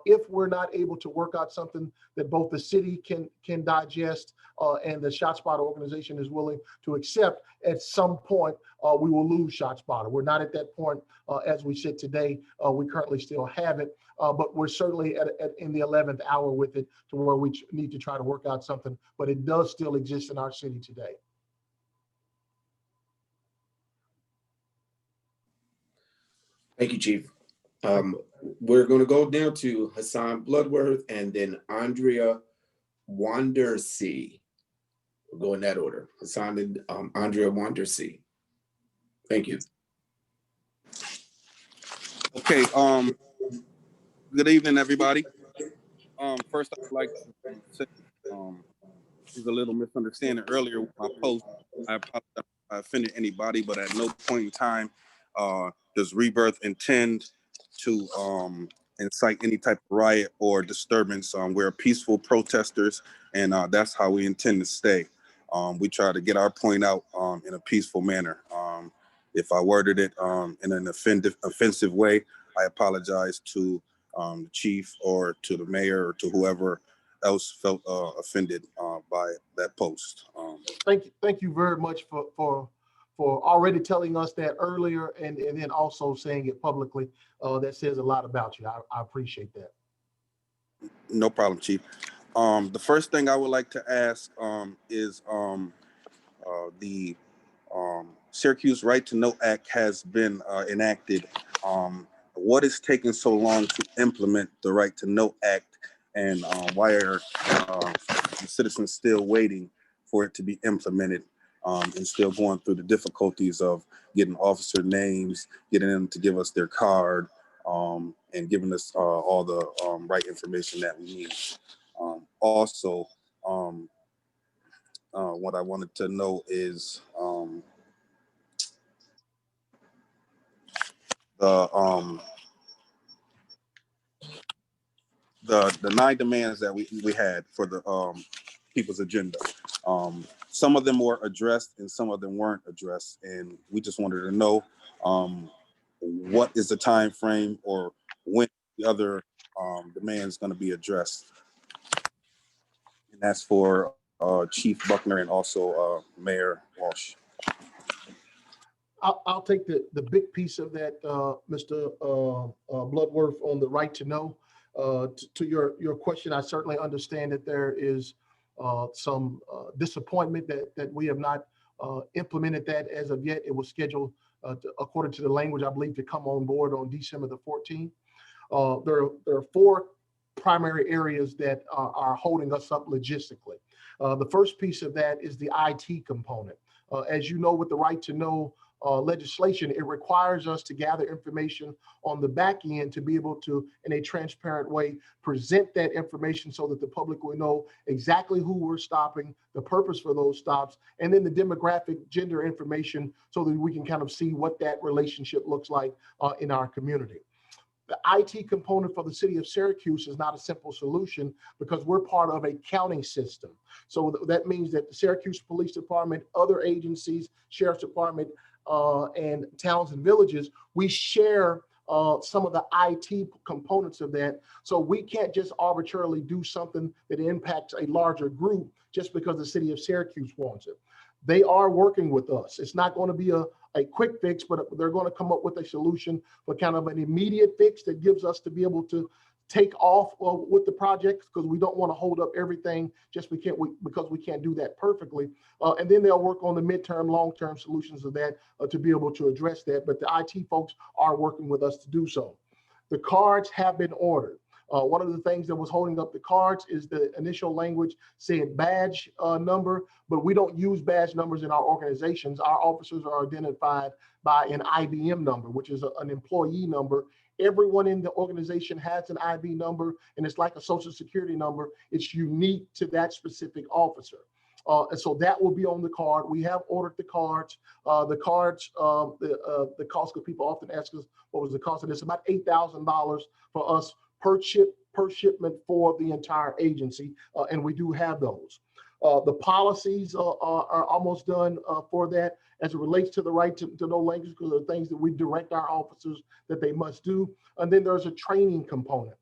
If we're not able to work out something that both the city can digest and the shot spotter organization is willing to accept, at some point we will lose shot spotter. We're not at that point as we sit today. We currently still have it, but we're certainly in the 11th hour with it to where we need to try to work out something, but it does still exist in our city today. Thank you, Chief. We're going to go down to Hassan Bloodworth and then Andrea Wandersee. We'll go in that order. Hassan and Andrea Wandersee. Thank you. Okay. Good evening, everybody. First, I'd like to say there's a little misunderstanding earlier with my post. I apologize if I offended anybody, but at no point in time does Rebirth intend to incite any type of riot or disturbance. We're peaceful protesters, and that's how we intend to stay. We try to get our point out in a peaceful manner. If I worded it in an offensive way, I apologize to the chief or to the mayor or to whoever else felt offended by that post. Thank you very much for already telling us that earlier and then also saying it publicly. That says a lot about you. I appreciate that. No problem, Chief. The first thing I would like to ask is the Syracuse Right to Know Act has been enacted. What is taking so long to implement the Right to Know Act, and why are the citizens still waiting for it to be implemented and still going through the difficulties of getting officer names, getting them to give us their card, and giving us all the right information that we need? Also, what I wanted to know is the the 9 demands that we had for the people's agenda. Some of them were addressed and some of them weren't addressed, and we just wanted to know what is the time frame or when the other demands going to be addressed. And that's for Chief Buckner and also Mayor Walsh. I'll take the big piece of that, Mr. Bloodworth, on the right to know. To your question, I certainly understand that there is some disappointment that we have not implemented that as of yet. It was scheduled, according to the language, I believe, to come on board on December the 14th. There are 4 primary areas that are holding us up logistically. The first piece of that is the IT component. As you know, with the right to know legislation, it requires us to gather information on the back end to be able to, in a transparent way, present that information so that the public will know exactly who we're stopping, the purpose for those stops, and then the demographic gender information so that we can kind of see what that relationship looks like in our community. The IT component for the city of Syracuse is not a simple solution because we're part of a counting system. So that means that the Syracuse Police Department, other agencies, Sheriff's Department, and towns and villages, we share some of the IT components of that. So we can't just arbitrarily do something that impacts a larger group just because the city of Syracuse wants it. They are working with us. It's not going to be a quick fix, but they're going to come up with a solution for kind of an immediate fix that gives us to be able to take off with the project, because we don't want to hold up everything just because we can't do that perfectly. And then they'll work on the midterm, long-term solutions of that to be able to address that. But the IT folks are working with us to do so. The cards have been ordered. One of the things that was holding up the cards is the initial language said badge number, but we don't use badge numbers in our organizations. Our officers are identified by an IBM number, which is an employee number. Everyone in the organization has an IB number, and it's like a social security number. It's unique to that specific officer. And so that will be on the card. We have ordered the cards. The cards, the cost, because people often ask us, what was the cost of this? About $8,000 for us per shipment for the entire agency, and we do have those. The policies are almost done for that as it relates to the right to know language, because there are things that we direct our officers that they must do. And then there's a training component.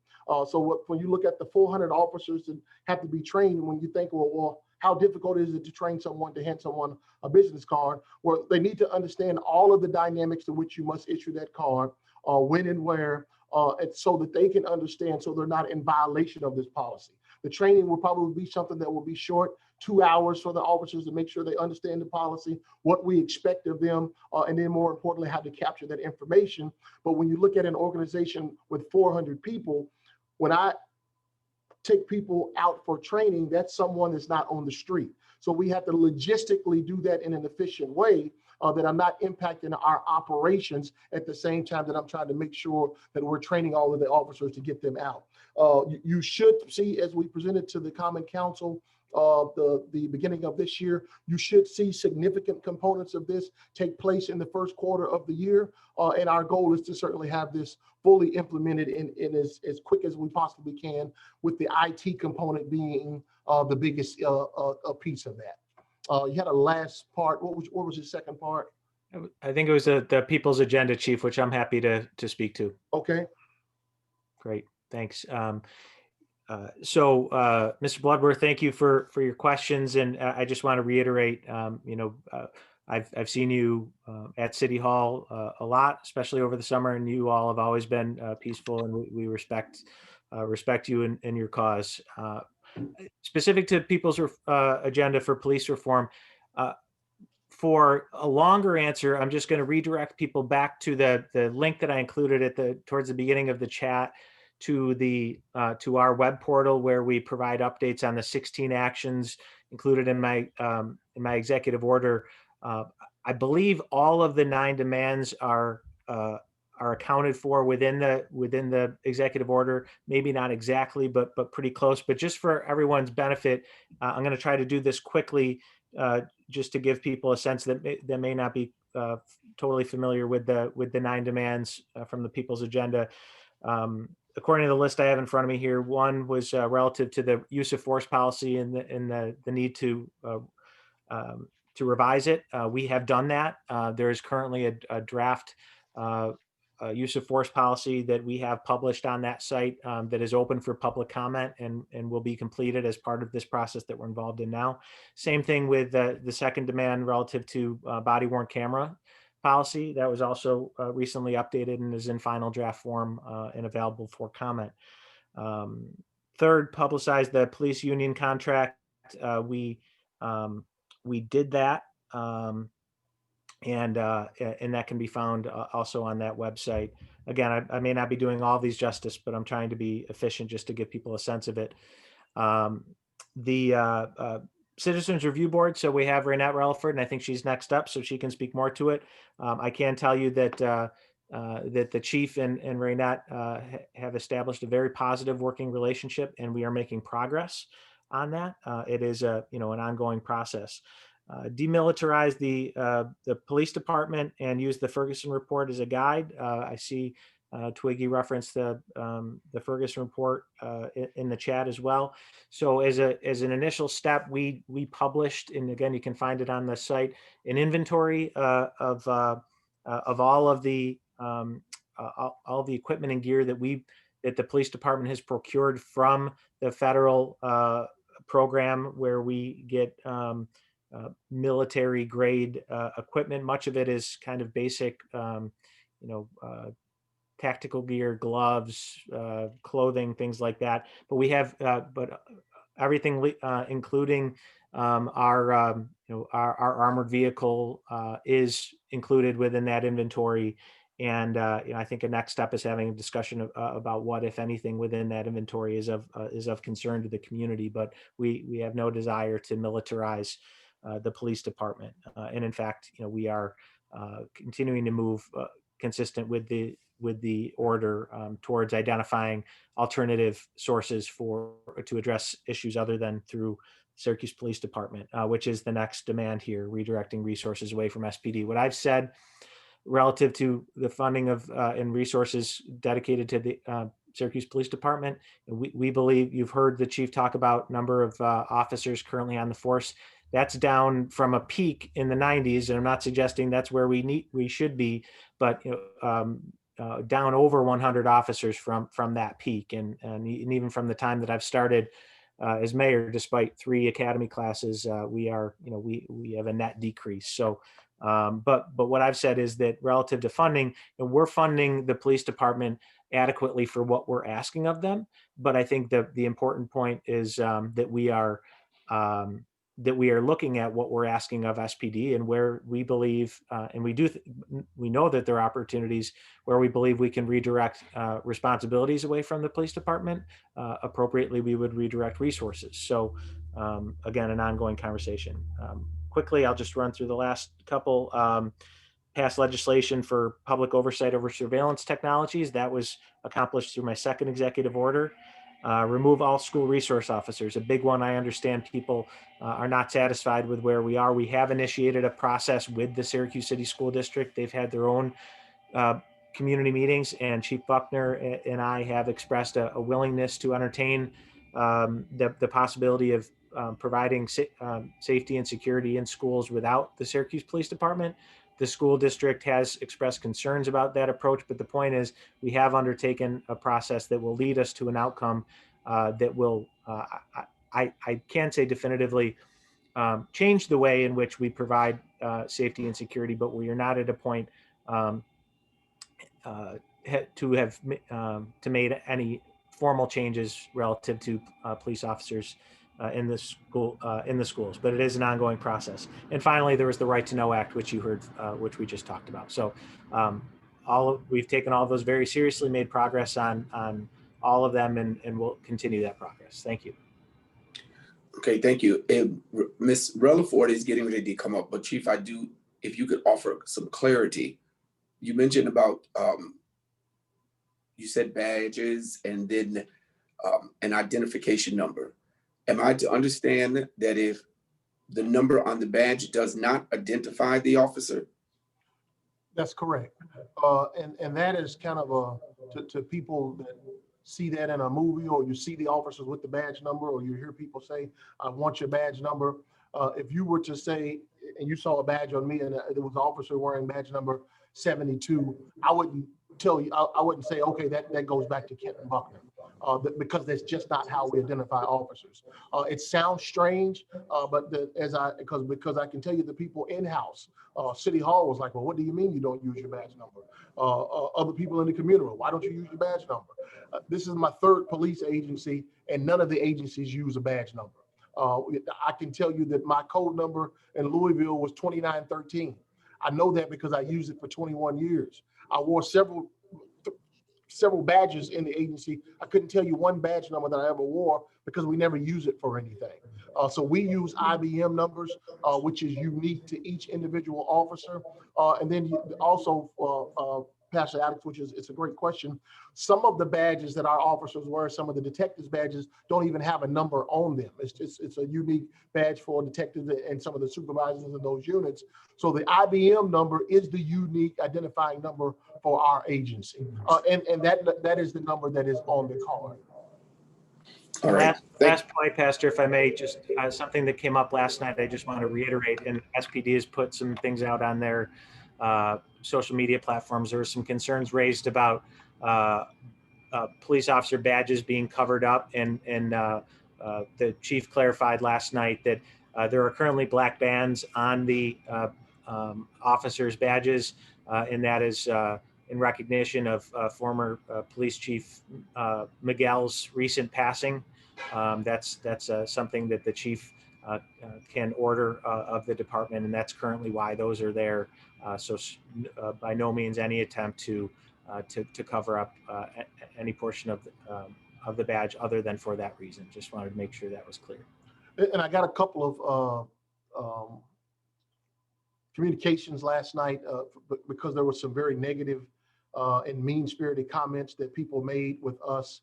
So when you look at the 400 officers that have to be trained, when you think, well, how difficult is it to train someone to hand someone a business card? Well, they need to understand all of the dynamics to which you must issue that card, when and where, and so that they can understand, so they're not in violation of this policy. The training will probably be something that will be short, 2 hours for the officers to make sure they understand the policy, what we expect of them, and then more importantly, how to capture that information. But when you look at an organization with 400 people, when I take people out for training, that's someone that's not on the street. So we have to logistically do that in an efficient way, that I'm not impacting our operations at the same time that I'm trying to make sure that we're training all of the officers to get them out. You should see, as we presented to the Common Council the beginning of this year, you should see significant components of this take place in the first quarter of the year. And our goal is to certainly have this fully implemented in as quick as we possibly can, with the IT component being the biggest piece of that. You had a last part. What was the second part? I think it was the People's Agenda, Chief, which I'm happy to speak to. Okay. Great, thanks. So, Mr. Bloodworth, thank you for your questions, and I just want to reiterate, I've seen you at City Hall a lot, especially over the summer, and you all have always been peaceful, and we respect you and your cause. Specific to People's Agenda for police reform, for a longer answer, I'm just going to redirect people back to the link that I included towards the beginning of the chat, to our web portal, where we provide updates on the 16 actions included in my executive order. I believe all of the 9 demands are are accounted for within the executive order. Maybe not exactly, but pretty close. But just for everyone's benefit, I'm going to try to do this quickly, just to give people a sense that may not be totally familiar with the 9 demands from the People's Agenda. According to the list I have in front of me here, one was relative to the use of force policy and the need to revise it. We have done that. There is currently a draft use of force policy that we have published on that site that is open for public comment and will be completed as part of this process that we're involved in now. Same thing with the second demand relative to body worn camera policy. That was also recently updated and is in final draft form and available for comment. Third, publicize the police union contract. We did that, and that can be found also on that website. Again, I may not be doing all these justice, but I'm trying to be efficient just to give people a sense of it. The Citizens Review Board. So we have Renette Relaford, and I think she's next up, so she can speak more to it. I can tell you that that the chief and Renette have established a very positive working relationship, and we are making progress on that. It is an ongoing process. Demilitarize the police department and use the Ferguson report as a guide. I see Twiggy referenced the Ferguson report in the chat as well. So as an initial step, we published, and again you can find it on the site, an inventory of all of the equipment and gear that the police department has procured from the federal program, where we get military grade equipment. Much of it is kind of basic, tactical gear, gloves, clothing, things like that. But we have, everything, including our armored vehicle, is included within that inventory. And I think a next step is having a discussion about what, if anything, within that inventory is of concern to the community. But we have no desire to militarize the police department. And in fact, we are continuing to move consistent with the order towards identifying alternative sources to address issues other than through Syracuse Police Department, which is the next demand here, redirecting resources away from SPD. What I've said relative to the funding of and resources dedicated to the Syracuse Police Department, we believe, you've heard the chief talk about number of officers currently on the force. That's down from a peak in the 90s, and I'm not suggesting that's where we should be, but down over 100 officers from that peak, and even from the time that I've started as mayor, despite 3 academy classes, we have a net decrease. So, but what I've said is that relative to funding, we're funding the police department adequately for what we're asking of them. But I think the important point is that we are looking at what we're asking of SPD, and where we believe, and we know that there are opportunities where we believe we can redirect responsibilities away from the police department. Appropriately, we would redirect resources. So again, an ongoing conversation. Quickly, I'll just run through the last couple. Passed legislation for public oversight over surveillance technologies. That was accomplished through my second executive order. Remove all school resource officers, a big one. I understand people are not satisfied with where we are. We have initiated a process with the Syracuse City School District. They've had their own community meetings, and Chief Buckner and I have expressed a willingness to entertain the possibility of providing safety and security in schools without the Syracuse Police Department. The school district has expressed concerns about that approach, but the point is we have undertaken a process that will lead us to an outcome that will, I can't say definitively, change the way in which we provide safety and security, but we are not at a point to made any formal changes relative to police officers in the schools, but it is an ongoing process. And finally, there was the Right to Know Act, which you heard, which we just talked about. So we've taken all of those very seriously, made progress on all of them, and we'll continue that progress. Thank you. Okay, thank you. Ms. Relaford is getting ready to come up, but Chief, if you could offer some clarity. You mentioned about you said badges and then an identification number. Am I to understand that if the number on the badge does not identify the officer? That's correct. And that is kind of to people that see that in a movie, or you see the officers with the badge number, or you hear people say, I want your badge number. If you were to say, and you saw a badge on me and there was an officer wearing badge number 72, I wouldn't tell you, I wouldn't say, okay, that goes back to Kenton Buckner. Because that's just not how we identify officers. It sounds strange, but because I can tell you the people in-house, City Hall was like, well, what do you mean you don't use your badge number? Other people in the community, why don't you use your badge number? This is my third police agency, and none of the agencies use a badge number. I can tell you that my code number in Louisville was 2913. I know that because I used it for 21 years. I wore several badges in the agency. I couldn't tell you one badge number that I ever wore because we never use it for anything. So we use IBM numbers, which is unique to each individual officer. And then also, Pastor Alex, which is, it's a great question. Some of the badges that our officers wear, some of the detectives badges don't even have a number on them. It's a unique badge for detectives and some of the supervisors in those units. So the IBM number is the unique identifying number for our agency. And that is the number that is on the card. All right. Last point, Pastor, if I may, just something that came up last night, I just want to reiterate, and SPD has put some things out on their social media platforms. There were some concerns raised about police officer badges being covered up, and the chief clarified last night that there are currently black bands on the officers' badges, and that is in recognition of former police chief Miguel's recent passing. That's something that the chief can order of the department, and that's currently why those are there. So by no means any attempt to cover up any portion of the badge other than for that reason. Just wanted to make sure that was clear. And I got a couple of communications last night because there was some very negative and mean-spirited comments that people made with us,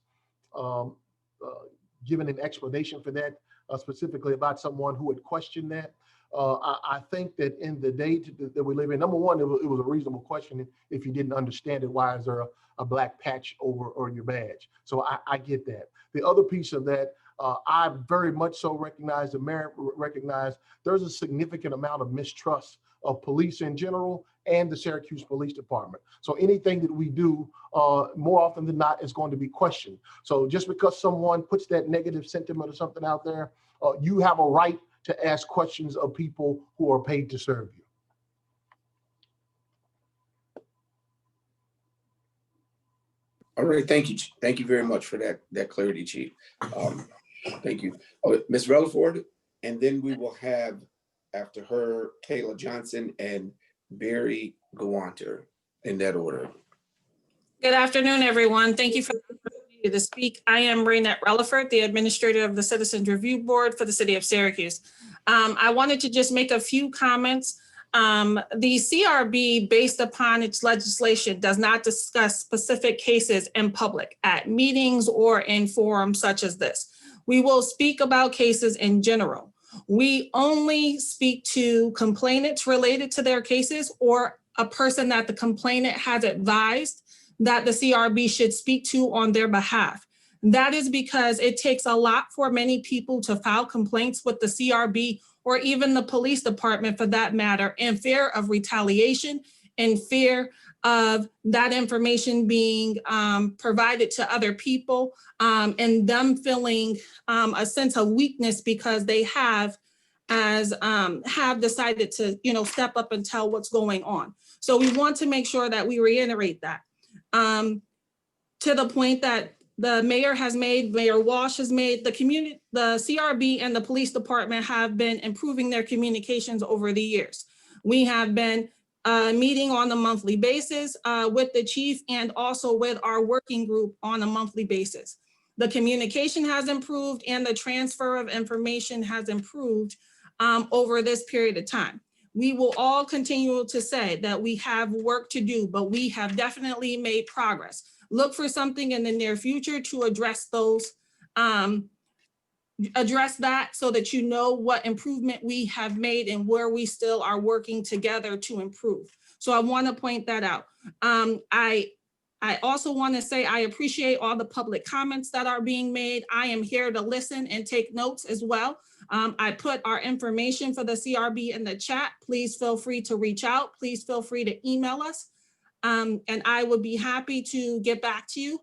giving an explanation for that, specifically about someone who had questioned that. I think that in the day that we live in, number one, it was a reasonable question. If you didn't understand it, why is there a black patch over your badge? So I get that. The other piece of that, I very much so recognize, the mayor recognized there's a significant amount of mistrust of police in general and the Syracuse Police Department. So anything that we do, more often than not, is going to be questioned. So just because someone puts that negative sentiment or something out there, you have a right to ask questions of people who are paid to serve you. All right, thank you. Thank you very much for that clarity, Chief. Thank you. Ms. Relaford, and then we will have, after her, Kayla Johnson and Barry Gawanter, in that order. Good afternoon, everyone. Thank you for the opportunity to speak. I am Raynette Relaford, the administrator of the Citizens Review Board for the City of Syracuse. I wanted to just make a few comments. The CRB, based upon its legislation, does not discuss specific cases in public at meetings or in forums such as this. We will speak about cases in general. We only speak to complainants related to their cases or a person that the complainant has advised that the CRB should speak to on their behalf. That is because it takes a lot for many people to file complaints with the CRB or even the police department for that matter, in fear of retaliation, in fear of that information being provided to other people, and them feeling a sense of weakness because they have decided to, step up and tell what's going on. So we want to make sure that we reiterate that. To the point that the mayor has made, Mayor Walsh has made, the CRB and the police department have been improving their communications over the years. We have been meeting on a monthly basis with the chief and also with our working group on a monthly basis. The communication has improved and the transfer of information has improved over this period of time. We will all continue to say that we have work to do, but we have definitely made progress. look for something in the near future to address those, address that so that you know what improvement we have made and where we still are working together to improve. So I want to point that out. I also want to say I appreciate all the public comments that are being made. I am here to listen and take notes as well. I put our information for the CRB in the chat. Please feel free to reach out. Please feel free to email us. And I would be happy to get back to you.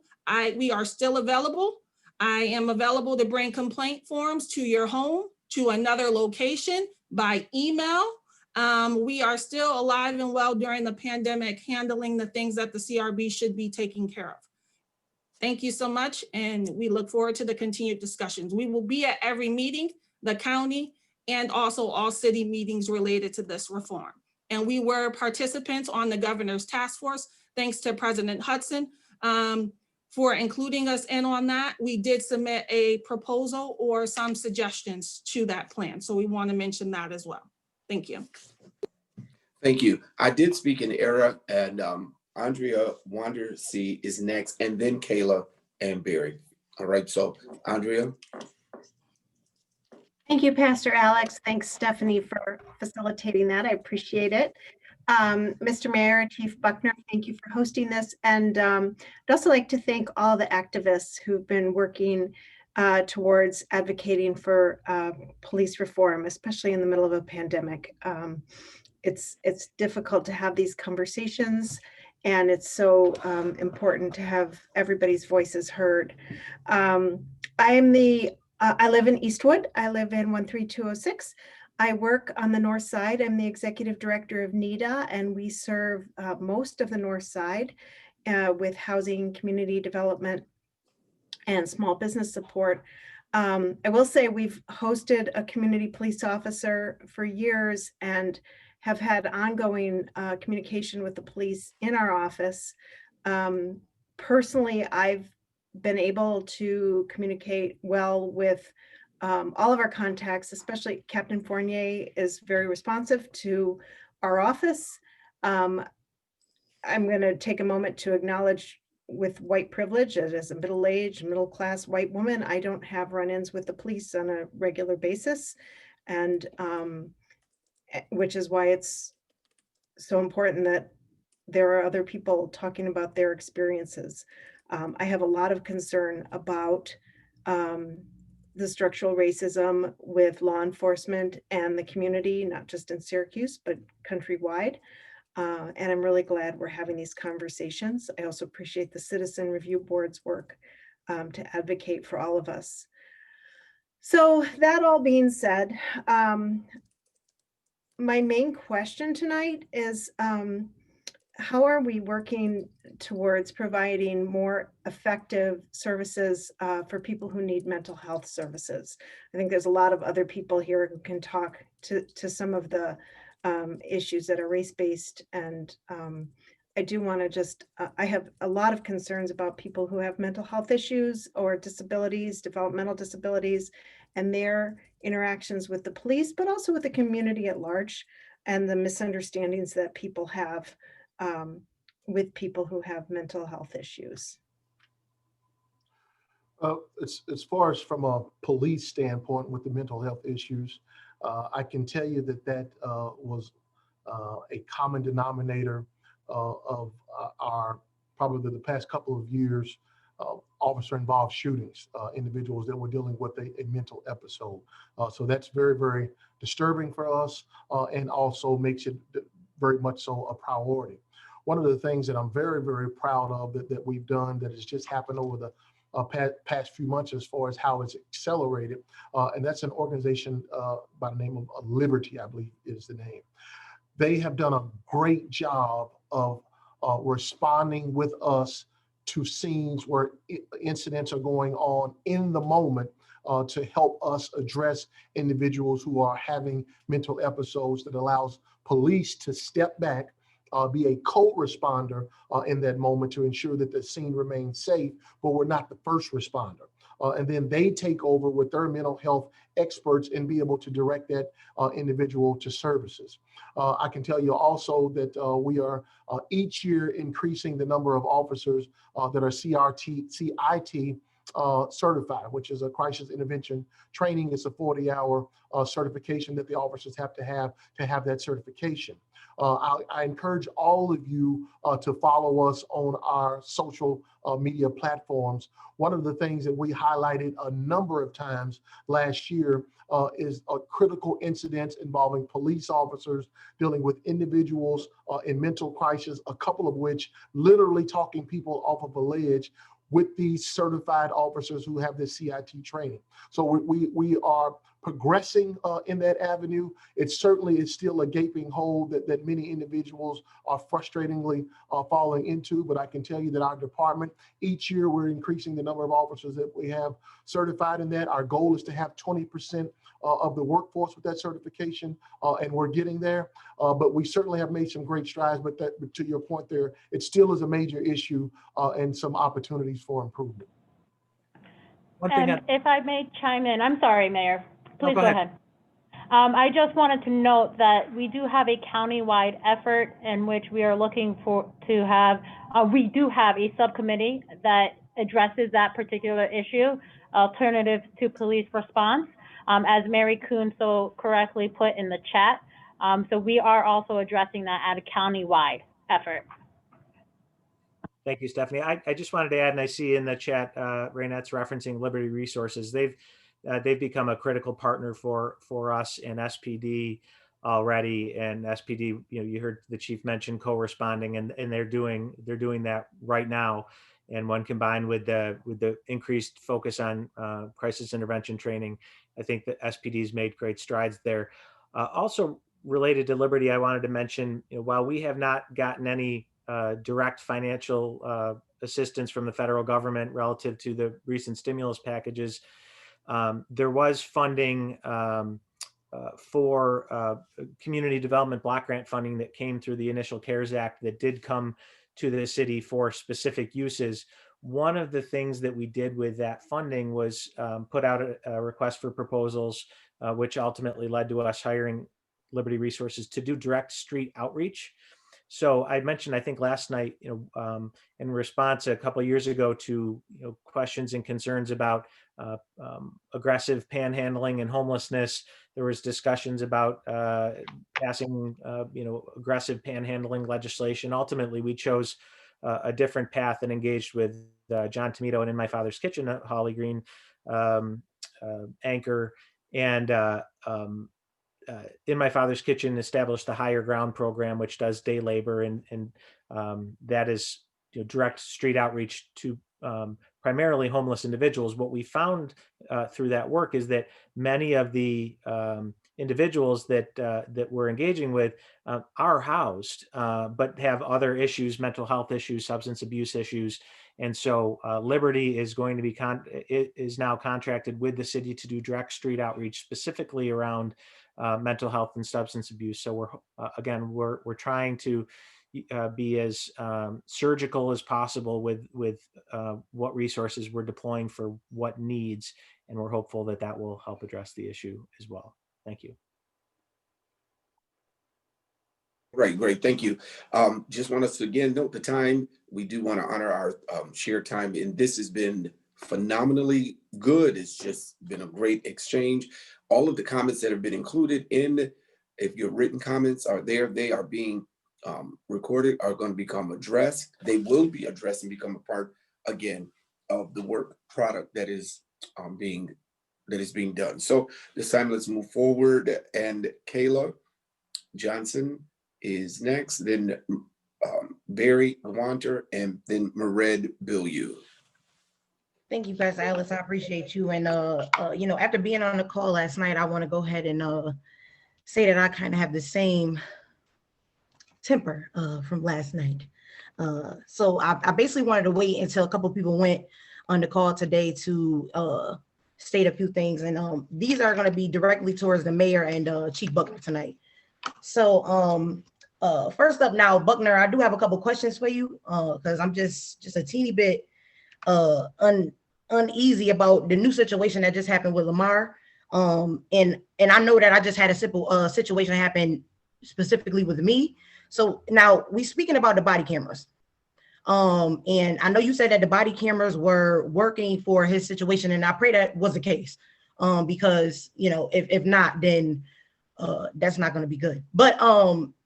We are still available. I am available to bring complaint forms to your home, to another location, by email. We are still alive and well during the pandemic, handling the things that the CRB should be taking care of. Thank you so much, and we look forward to the continued discussions. We will be at every meeting, the county, and also all city meetings related to this reform. And we were participants on the governor's task force, thanks to President Hudson for including us in on that. We did submit a proposal or some suggestions to that plan. So we want to mention that as well. Thank you. Thank you. I did speak in error, and Andrea Wandersee is next, and then Kayla and Barry. All right, so Andrea. Thank you, Pastor Alex. Thanks, Stephanie, for facilitating that. I appreciate it. Mr. Mayor, Chief Buckner, thank you for hosting this. And I'd also like to thank all the activists who've been working towards advocating for police reform, especially in the middle of a pandemic. It's difficult to have these conversations, and it's so important to have everybody's voices heard. I live in Eastwood. I live in 13206. I work on the north side. I'm the executive director of NEDA, and we serve most of the north side with housing, community development, and small business support. I will say we've hosted a community police officer for years and have had ongoing communication with the police in our office. Personally, I've been able to communicate well with all of our contacts, especially Captain Fournier is very responsive to our office. I'm going to take a moment to acknowledge, with white privilege, as a middle-aged, middle-class white woman, I don't have run-ins with the police on a regular basis, and which is why it's so important that there are other people talking about their experiences. I have a lot of concern about the structural racism with law enforcement and the community, not just in Syracuse, but countrywide. And I'm really glad we're having these conversations. I also appreciate the Citizen Review Board's work to advocate for all of us. So that all being said, my main question tonight is, how are we working towards providing more effective services for people who need mental health services? I think there's a lot of other people here who can talk to some of the issues that are race-based. And I do want to just, I have a lot of concerns about people who have mental health issues or disabilities, developmental disabilities, and their interactions with the police, but also with the community at large, and the misunderstandings that people have with people who have mental health issues. As far as from a police standpoint with the mental health issues, I can tell you that was a common denominator of our, probably the past couple of years, officer-involved shootings, individuals that were dealing with a mental episode. So that's very, very disturbing for us, and also makes it very much so a priority. One of the things that I'm very, very proud of that we've done that has just happened over the past few months as far as how it's accelerated, and that's an organization by the name of Liberty, I believe is the name. They have done a great job of responding with us to scenes where incidents are going on in the moment, to help us address individuals who are having mental episodes, that allows police to step back, be a co-responder in that moment to ensure that the scene remains safe, but we're not the first responder. and then they take over with their mental health experts and be able to direct that individual to services. I can tell you also that we are each year increasing the number of officers that are CIT certified, which is a crisis intervention training. It's a 40-hour certification that the officers have to have that certification. I encourage all of you to follow us on our social media platforms. One of the things that we highlighted a number of times last year is critical incidents involving police officers dealing with individuals in mental crisis, a couple of which literally talking people off of a ledge with these certified officers who have this CIT training. So we are progressing in that avenue. It certainly is still a gaping hole that many individuals are frustratingly falling into, but I can tell you that our department, each year we're increasing the number of officers that we have certified in that. Our goal is to have 20% of the workforce with that certification, and we're getting there. But we certainly have made some great strides, but to your point there, it still is a major issue and some opportunities for improvement. And if I may chime in, I'm sorry, Mayor, please go go ahead. ahead. I just wanted to note that we do have a countywide effort in which we are looking to have, we do have a subcommittee that addresses that particular issue, alternatives to police response, as Mary Kuhn so correctly put in the chat. So we are also addressing that at a countywide effort. Thank you, Stephanie. I just wanted to add, and I see in the chat, Raynette's referencing Liberty Resources. They've become a critical partner for us in SPD already, and SPD, you heard the chief mention co-responding, and they're doing that right now. And when combined with the increased focus on crisis intervention training, I think that SPD's made great strides there. Also related to Liberty, I wanted to mention, while we have not gotten any direct financial assistance from the federal government relative to the recent stimulus packages, there was funding for community development block grant funding that came through the initial CARES Act that did come to the city for specific uses. One of the things that we did with that funding was put out a request for proposals, which ultimately led to us hiring Liberty Resources to do direct street outreach. So I mentioned, I think last night, in response a couple of years ago to questions and concerns about aggressive panhandling and homelessness, there was discussions about passing, aggressive panhandling legislation. Ultimately, we chose a different path and engaged with John Tomato and In My Father's Kitchen, Holly Green, Anchor, and In My Father's Kitchen established the Higher Ground program, which does day labor, and that is direct street outreach to primarily homeless individuals. What we found through that work is that many of the individuals that we're engaging with are housed, but have other issues, mental health issues, substance abuse issues. And so Liberty is going to be is now contracted with the city to do direct street outreach specifically around mental health and substance abuse. So we're trying to be as surgical as possible with what resources we're deploying for what needs, and we're hopeful that will help address the issue as well. Thank you. Great. Thank you. Just want us to again note the time. We do want to honor our shared time, and this has been phenomenally good. It's just been a great exchange. All of the comments that have been included if your written comments are there, they are being recorded, are going to become addressed. They will be addressed and become a part again of the work product that is being done. So this time, let's move forward. And Kayla Johnson is next, then Barry Wanter, and then Mered Bilyeu. Thank you, Pastor Alice. I appreciate you. And after being on the call last night, I want to go ahead and say that I kind of have the same temper from last night. So I basically wanted to wait until a couple of people went on the call today to state a few things. And these are going to be directly towards the mayor and Chief Buckner tonight. So first up now, Buckner, I do have a couple questions for you because I'm just a teeny bit uneasy about the new situation that just happened with Lamar. And I know that I just had a simple situation happen specifically with me. So now we speaking about the body cameras. And I know you said that the body cameras were working for his situation, and I pray that was the case. Because, you know, if not, then that's not going to be good. But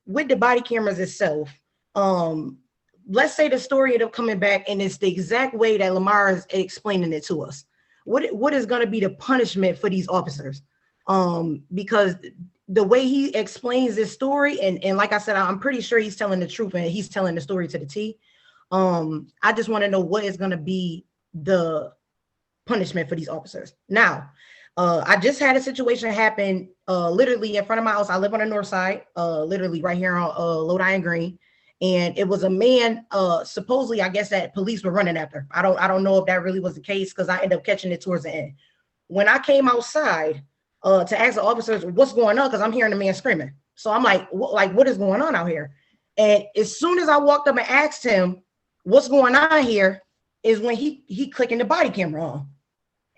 with the body cameras itself, let's say the story ended up coming back and it's the exact way that Lamar is explaining it to us. What is going to be the punishment for these officers? Because the way he explains this story, and like I said, I'm pretty sure he's telling the truth and he's telling the story to the T. I just want to know what is going to be the punishment for these officers. Now, I just had a situation happen literally in front of my house. I live on the north side, literally right here on Lodi and Green. And it was a man, supposedly, I guess, that police were running after. I don't know if that really was the case, because I ended up catching it towards the end. When I came outside to ask the officers what's going on, because I'm hearing the man screaming. So I'm like, what is going on out here? And as soon as I walked up and asked him what's going on here, is when he clicking the body camera on.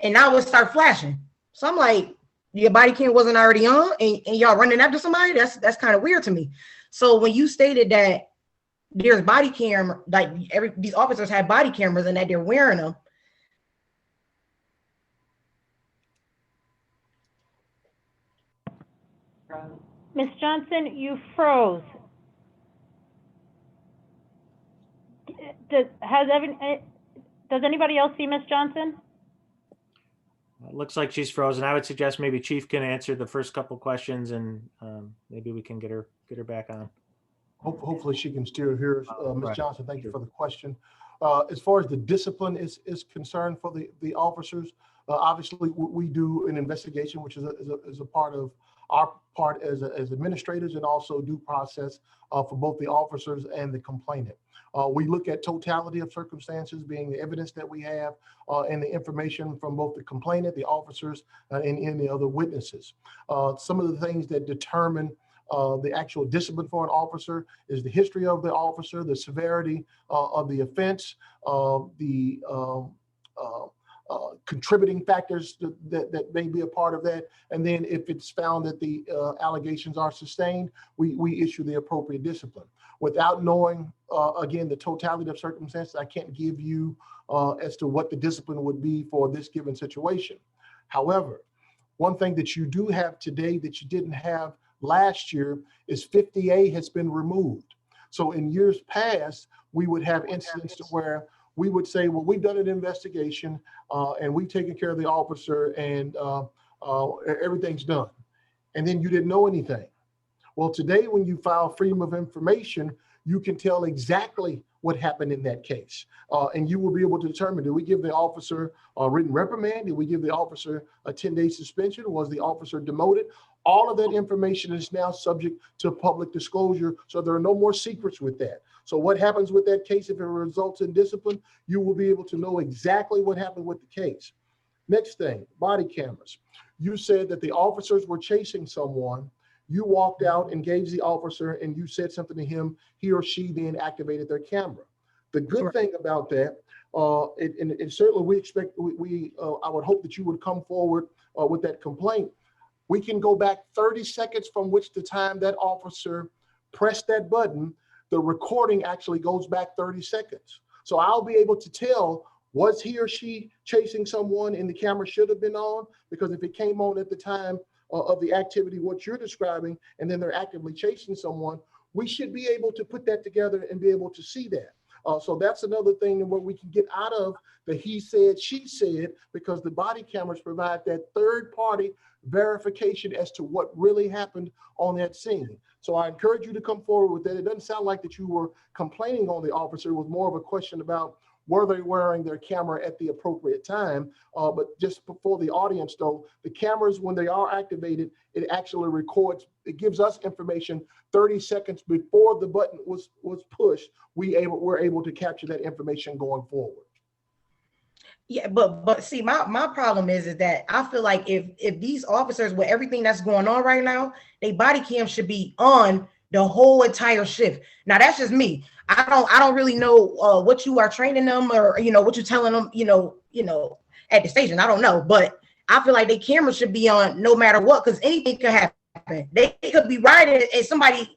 And now it start flashing. So I'm like, your body cam wasn't already on and y'all running after somebody? That's kind of weird to me. So when you stated that there's body camera, like these officers have body cameras and that they're wearing them. Ms. Johnson, you froze. Does anybody else see Ms. Johnson? It looks like she's frozen. I would suggest maybe Chief can answer the first couple questions, and maybe we can get her back on. Hopefully she can still hear us. Ms. Right. Johnson, thank you for the question. As far as the discipline is concerned for the officers, obviously we do an investigation, which is a part of our part as administrators, and also due process for both the officers and the complainant. We look at totality of circumstances, being the evidence that we have and the information from both the complainant, the officers, and any other witnesses. Some of the things that determine the actual discipline for an officer is the history of the officer, the severity of the offense, the contributing factors that may be a part of that. And then if it's found that the allegations are sustained, we issue the appropriate discipline. Without knowing, again, the totality of circumstances, I can't give you as to what the discipline would be for this given situation. However, one thing that you do have today that you didn't have last year is 50A has been removed. So in years past, we would have incidents where we would say, well, we've done an investigation and we've taken care of the officer and everything's done. And then you didn't know anything. Well, today, when you file freedom of information, you can tell exactly what happened in that case. And you will be able to determine, did we give the officer a written reprimand? Did we give the officer a 10-day suspension? Was the officer demoted? All of that information is now subject to public disclosure. So there are no more secrets with that. So what happens with that case, if it results in discipline, you will be able to know exactly what happened with the case. Next thing, body cameras. You said that the officers were chasing someone. You walked out, engaged the officer, and you said something to him. He or she then activated their camera. The good thing about that, and certainly we expect, I would hope that you would come forward with that complaint. We can go back 30 seconds from which the time that officer pressed that button. The recording actually goes back 30 seconds. So I'll be able to tell, was he or she chasing someone and the camera should have been on? Because if it came on at the time of the activity, what you're describing, and then they're actively chasing someone, we should be able to put that together and be able to see that. So that's another thing where we can get out of the he said, she said, because the body cameras provide that third party verification as to what really happened on that scene. So I encourage you to come forward with that. It doesn't sound like that you were complaining on the officer. It was more of a question about were they wearing their camera at the appropriate time. But just before the audience though, the cameras, when they are activated, it actually records, it gives us information 30 seconds before the button was pushed. We're able to capture that information going forward. Yeah, but see, my problem is that I feel like if these officers, with everything that's going on right now, they body cam should be on the whole entire shift. Now that's just me. I don't really know what you are training them or what you're telling them. at the station. I don't know, but I feel like the cameras should be on no matter what, because anything could happen. They could be riding and somebody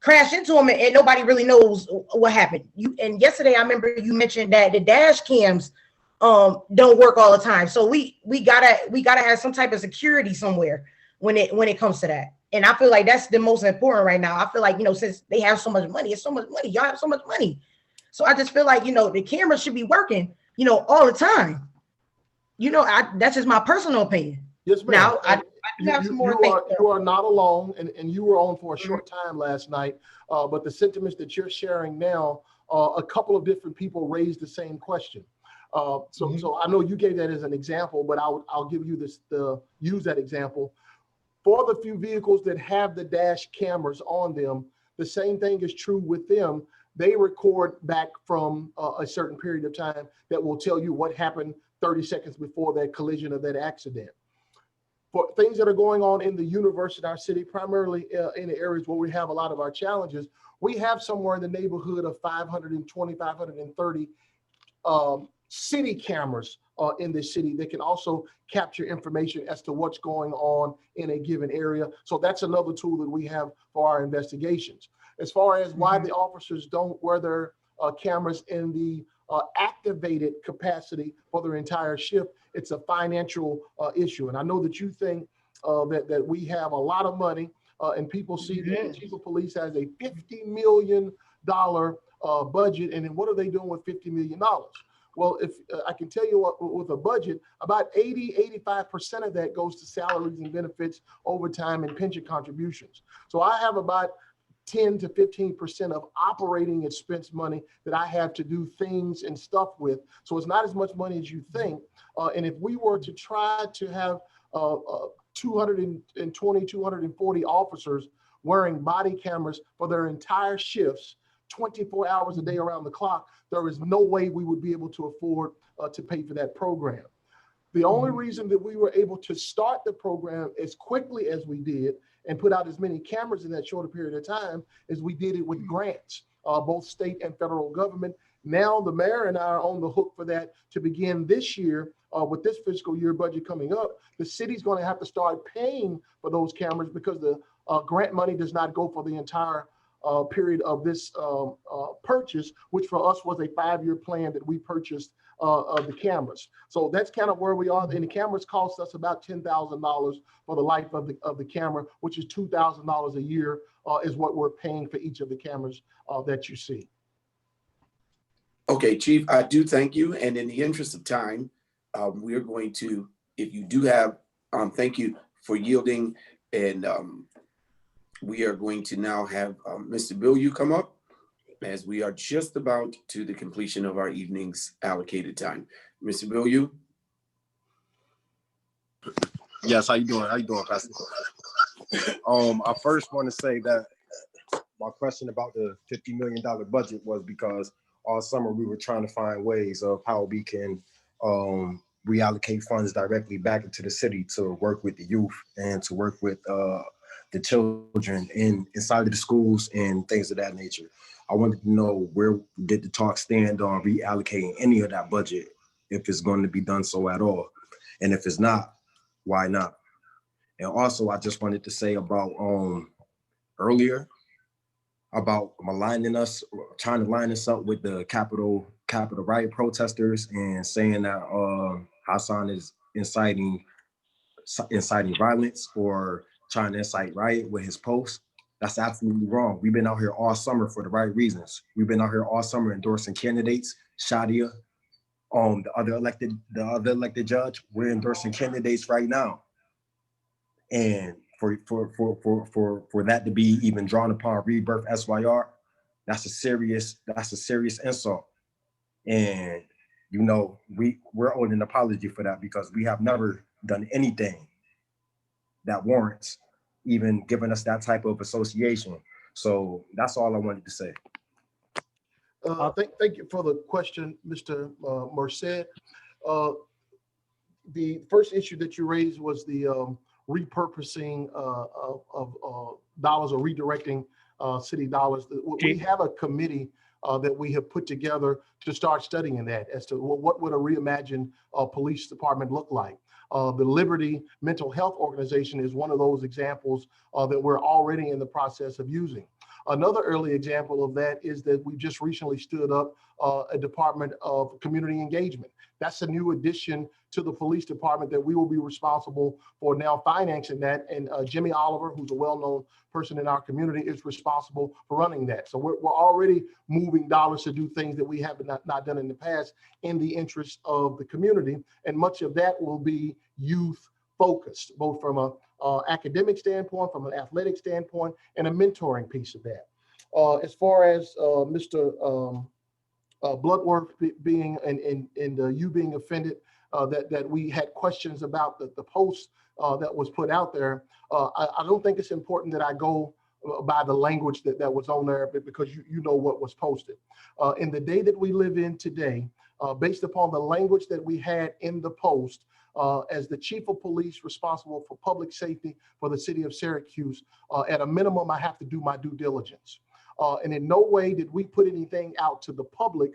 crash into them and nobody really knows what happened. And yesterday I remember you mentioned that the dash cams don't work all the time. So we gotta have some type of security somewhere when it comes to that. And I feel like that's the most important right now. I feel like, since they have so much money, it's so much money. Y'all have so much money. So I just feel like, the cameras should be working, all the time. That's just my personal opinion. Yes, ma'am. Now I do have some more things. You are not alone, and you were on for a short time last night. But the sentiments that you're sharing now, a couple of different people raised the same question. So I know you gave that as an example, but I'll give you use that example. For the few vehicles that have the dash cameras on them, the same thing is true with them. They record back from a certain period of time that will tell you what happened 30 seconds before that collision or that accident. For things that are going on in the universe in our city, primarily in the areas where we have a lot of our challenges, we have somewhere in the neighborhood of 520, 530 city cameras in the city that can also capture information as to what's going on in a given area. So that's another tool that we have for our investigations. As far as why the officers don't wear their cameras in the activated capacity for their entire shift, it's a financial issue. And I know that you think that we have a lot of money and people see that the chief of police has a $50 million budget. And then what are they doing with $50 million? Well, if I can tell you what, with a budget, about 85% of that goes to salaries and benefits, overtime, and pension contributions. So I have about 10 to 15% of operating expense money that I have to do things and stuff with. So it's not as much money as you think. And if we were to try to have 220, 240 officers wearing body cameras for their entire shifts, 24 hours a day around the clock, there is no way we would be able to afford to pay for that program. The only reason that we were able to start the program as quickly as we did and put out as many cameras in that shorter period of time is we did it with grants, both state and federal government. Now the mayor and I are on the hook for that to begin this year with this fiscal year budget coming up. The city's going to have to start paying for those cameras because the grant money does not go for the entire period of this purchase, which for us was a 5-year plan that we purchased of the cameras. So that's kind of where we are. And the cameras cost us about $10,000 for the life of the camera, which is $2,000 a year is what we're paying for each of the cameras that you see. Okay, Chief, I do thank you. And in the interest of time, we are going to, if you do have, thank you for yielding. And we are going to now have Mr. Bill, you come up as we are just about to the completion of our evening's allocated time. Mr. Bill, you. Yes, how you doing? How you doing, Pastor? I first want to say that my question about the $50 million budget was because all summer we were trying to find ways of how we can reallocate funds directly back into the city to work with the youth and to work with the children inside of the schools and things of that nature. I wanted to know, where did the talk stand on reallocating any of that budget, if it's going to be done so at all? And if it's not, why not? And also, I just wanted to say about earlier about maligning us, trying to line us up with the Capitol riot protesters and saying that Hassan is inciting violence or trying to incite riot with his posts. That's absolutely wrong. We've been out here all summer for the right reasons. We've been out here all summer endorsing candidates, Shadia, the other elected judge. We're endorsing candidates right now. And for that to be even drawn upon Rebirth SYR, that's a serious insult. And we're owed an apology for that, because we have never done anything that warrants even giving us that type of association. So that's all I wanted to say. Thank you for the question, Mr. Merced. The first issue that you raised was the repurposing of dollars or redirecting city dollars. We have a committee that we have put together to start studying that as to what would a reimagined police department look like. The Liberty Mental Health Organization is one of those examples that we're already in the process of using. Another early example of that is that we just recently stood up a Department of Community Engagement. That's a new addition to the police department that we will be responsible for now financing that. And Jimmy Oliver, who's a well-known person in our community, is responsible for running that. So we're already moving dollars to do things that we have not done in the past in the interest of the community. And much of that will be youth focused, both from a academic standpoint, from an athletic standpoint, and a mentoring piece of that. As far as Mr. Bloodworth being and you being offended that we had questions about the post that was put out there, I don't think it's important that I go by the language that was on there, because you know what was posted. In the day that we live in today, based upon the language that we had in the post, as the chief of police responsible for public safety for the city of Syracuse, at a minimum, I have to do my due diligence. And in no way did we put anything out to the public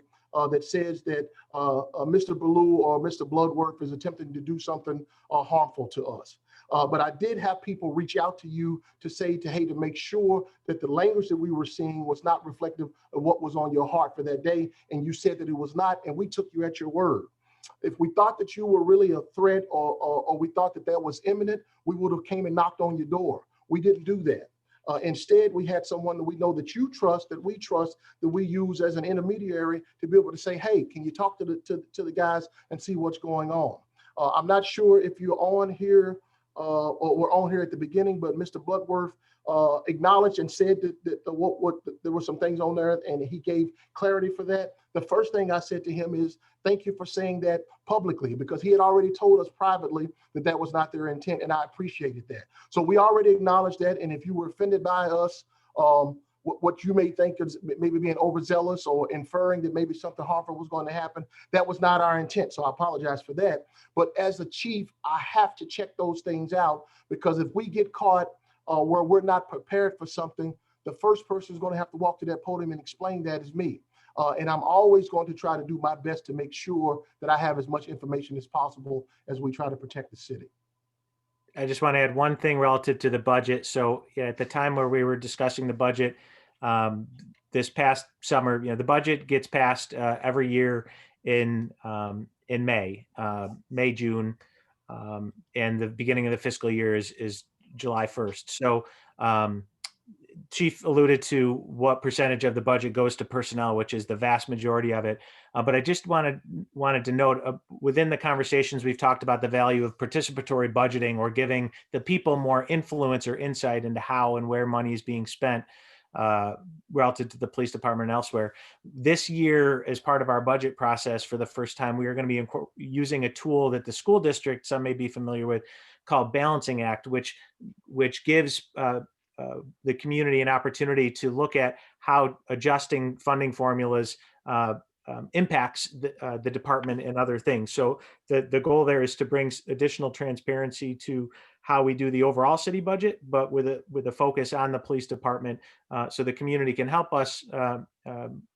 that says that Mr. Ballou or Mr. Bloodworth is attempting to do something harmful to us. But I did have people reach out to you to say to make sure that the language that we were seeing was not reflective of what was on your heart for that day. And you said that it was not, and we took you at your word. If we thought that you were really a threat or we thought that was imminent, we would have came and knocked on your door. We didn't do that. Instead, we had someone that we know that you trust, that we trust, that we use as an intermediary to be able to say, hey, can you talk to the guys and see what's going on? I'm not sure if you're on here or were on here at the beginning, but Mr. Bloodworth acknowledged and said that there were some things on there, and he gave clarity for that. The first thing I said to him is, thank you for saying that publicly, because he had already told us privately that was not their intent, and I appreciated that. So we already acknowledged that, and if you were offended by us, what you may think is maybe being overzealous or inferring that maybe something harmful was going to happen, that was not our intent, so I apologize for that. But as the chief, I have to check those things out, because if we get caught where we're not prepared for something, the first person who's going to have to walk to that podium and explain that is me. And I'm always going to try to do my best to make sure that I have as much information as possible as we try to protect the city. I just want to add one thing relative to the budget. So at the time where we were discussing the budget this past summer, the budget gets passed every year in May, June, and the beginning of the fiscal year is July 1st. So Chief alluded to what percentage of the budget goes to personnel, which is the vast majority of it. But I just wanted to note within the conversations, we've talked about the value of participatory budgeting, or giving the people more influence or insight into how and where money is being spent relative to the police department and elsewhere. This year, as part of our budget process, for the first time, we are going to be using a tool that the school district, some may be familiar with, called Balancing Act, which gives the community an opportunity to look at how adjusting funding formulas impacts the department and other things. So the goal there is to bring additional transparency to how we do the overall city budget, but with a focus on the police department, so the community can help us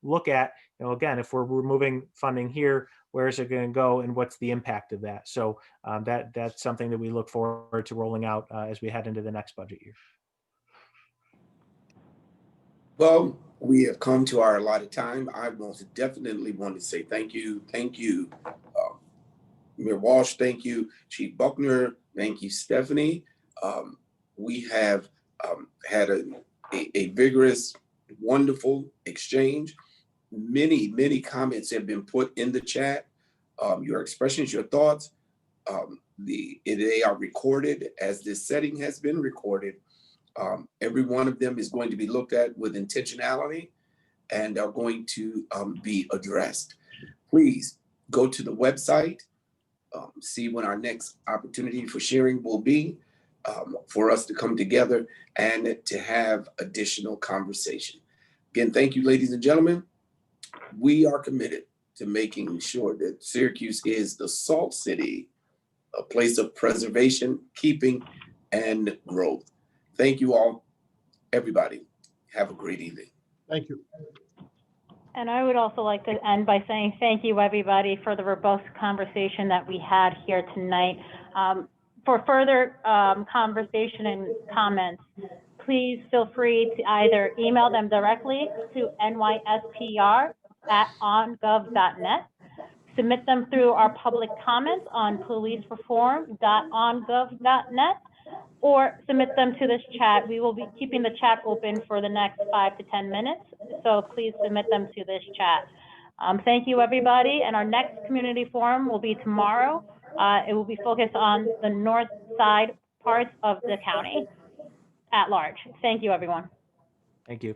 look at, again, if we're removing funding here, where is it going to go and what's the impact of that? So that's something that we look forward to rolling out as we head into the next budget year. Well, we have come to our allotted time. I most definitely want to say thank you. Thank you, Mayor Walsh. Thank you, Chief Buckner. Thank you, Stephanie. We have had a vigorous, wonderful exchange. Many comments have been put in the chat. Your expressions, your thoughts, they are recorded, as this setting has been recorded. Every one of them is going to be looked at with intentionality and are going to be addressed. Please go to the website, see when our next opportunity for sharing will be, for us to come together and to have additional conversation. Again, thank you, ladies and gentlemen. We are committed to making sure that Syracuse is the Salt City, a place of preservation, keeping, and growth. Thank you all, everybody. Have a great evening. Thank you. And I would also like to end by saying thank you, everybody, for the robust conversation that we had here tonight. For further conversation and comments, please feel free to either email them directly to nyspr@ongov.net, submit them through our public comments on policereform.ongov.net, or submit them to this chat. We will be keeping the chat open for the next 5 to 10 minutes, so please submit them to this chat. Thank you, everybody, and our next community forum will be tomorrow. It will be focused on the north side parts of the county at large. Thank you, everyone. Thank you.